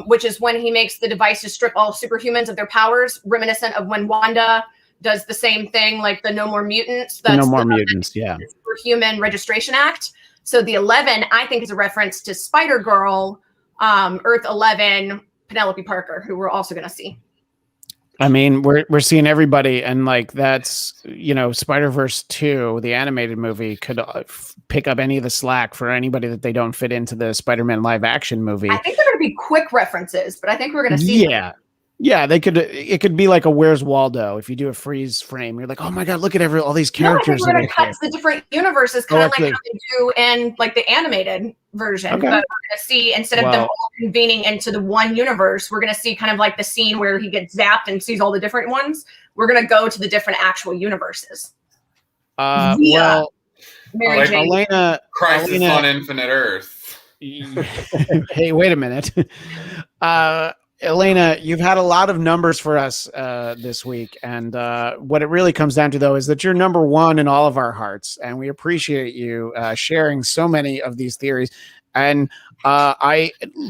which is when he makes the device to strip all superhumans of their powers, reminiscent of when Wanda does the same thing, like the No More Mutants. That's No More Mutants, yeah. Superhuman Registration Act. So the 11, I think, is a reference to Spider Girl, Earth 11, Penelope Parker, who we're also going to see. I mean, we're seeing everybody, and like that's Spider-Verse 2, the animated movie, could pick up any of the slack for anybody that they don't fit into the Spider-Man live action movie. I think they're going to be quick references, but I think we're going to see. Yeah, they could. It could be like a Where's Waldo. If you do a freeze frame, you're like, oh my god, look at all these characters. No, I think we're going to cut to the different universes, kind of like how they do in like the animated version. Okay. But we're going to see, instead of them all convening into the one universe, we're going to see kind of like the scene where he gets zapped and sees all the different ones. We're going to go to the different actual universes. Well, Mary Jane. Elena, Crisis on Infinite Earth. Hey, wait a minute. Elena, you've had a lot of numbers for us this week, and what it really comes down to, though, is that you're number one in all of our hearts, and we appreciate you sharing so many of these theories. And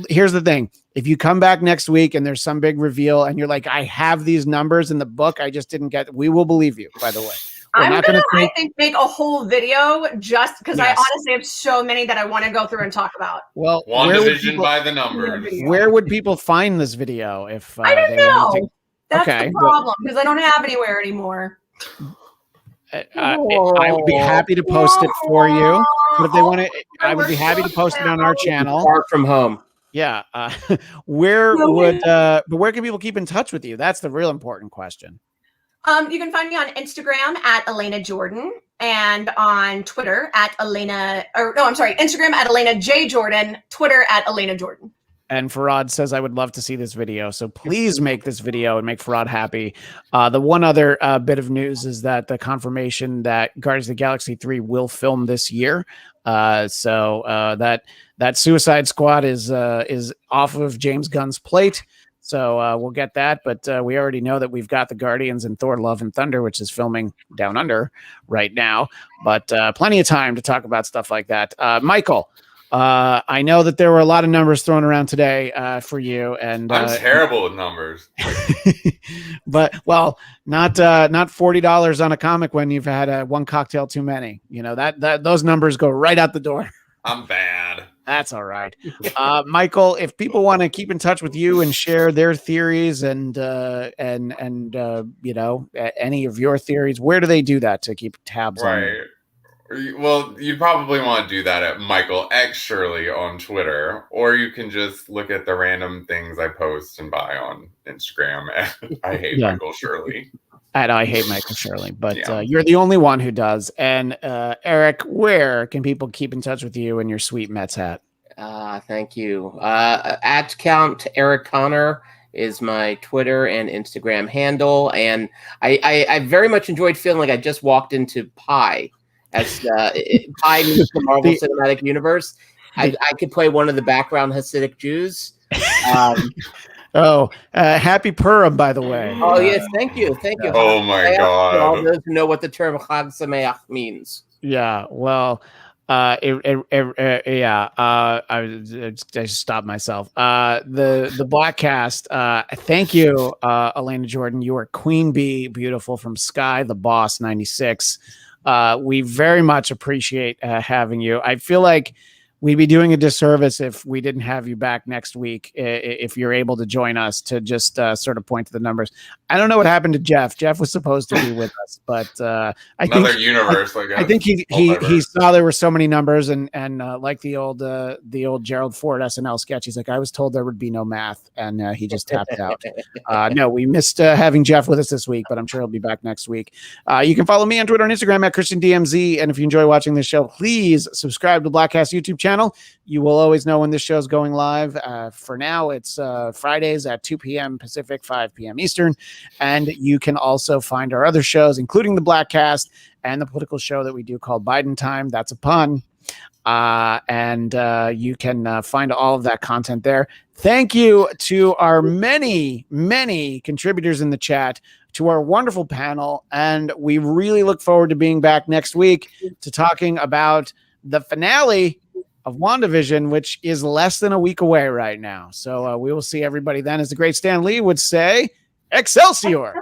here's the thing: if you come back next week and there's some big reveal, and you're like, "I have these numbers in the book, I just didn't get," we will believe you. By the way. I'm gonna, I think, make a whole video just because I honestly have so many that I want to go through and talk about. Well, Wandavision by the numbers. Where would people find this video if I don't know? That's the problem because I don't have anywhere anymore. I would be happy to post it for you, but if they want to, I would be happy to post it on our channel. Far from home. Yeah. Where can people keep in touch with you? That's the real important question. You can find me on Instagram at Elena Jordan and on Twitter at Instagram at Elena J. Jordan, Twitter at Elena Jordan. And Farad says, I would love to see this video. So please make this video and make Farad happy. The one other bit of news is that the confirmation that Guardians of the Galaxy 3 will film this year. So that Suicide Squad is off of James Gunn's plate. So we'll get that, but we already know that we've got the Guardians and Thor: Love and Thunder, which is filming Down Under right now, but plenty of time to talk about stuff like that. Michael, I know that there were a lot of numbers thrown around today for you, and I'm terrible with numbers. but not $40 on a comic when you've had one cocktail too many. You know that those numbers go right out the door. I'm bad. That's all right. Michael, if people want to keep in touch with you and share their theories and any of your theories, where do they do that to keep tabs on? Right. Well, you'd probably want to do that at Michael X Shirley on Twitter, or you can just look at the random things I post and buy on Instagram. I hate Michael Shirley. And I hate Michael Shirley, but you're the only one who does. And Eric, where can people keep in touch with you and your sweet Mets hat? Thank you. At Count Eric Connor is my Twitter and Instagram handle. And I very much enjoyed feeling like I just walked into Pi, as Pi means the Marvel Cinematic Universe. I could play one of the background Hasidic Jews. Happy Purim, by the way. Oh, yes. Thank you. Oh, my God. All those who know what the term Chag Sameach means. Yeah, well, I stopped myself. The Blackcast. Thank you, Elena Jordan. You are Queen Bee, beautiful, from Sky the Boss 96. We very much appreciate having you. I feel like we'd be doing a disservice if we didn't have you back next week, if you're able to join us to just sort of point to the numbers. I don't know what happened to Jeff. Jeff was supposed to be with us, but I think he saw there were so many numbers, and like the old Gerald Ford SNL sketch, he's like, I was told there would be no math, and he just tapped out. No, we missed having Jeff with us this week, but I'm sure he'll be back next week. You can follow me on Twitter and Instagram at ChristianDMZ, and if you enjoy watching this show, please subscribe to the Blackcast YouTube channel. You will always know when this show's going live. For now, it's Fridays at 2 p.m. Pacific, 5 p.m. Eastern. And you can also find our other shows, including the Blackcast and the political show that we do called Biden Time. That's a pun. And you can find all of that content there. Thank you to our many, many contributors in the chat, to our wonderful panel. And we really look forward to being back next week to talking about the finale of WandaVision, which is less than a week away right now. So we will see everybody then. As the great Stan Lee would say, Excelsior!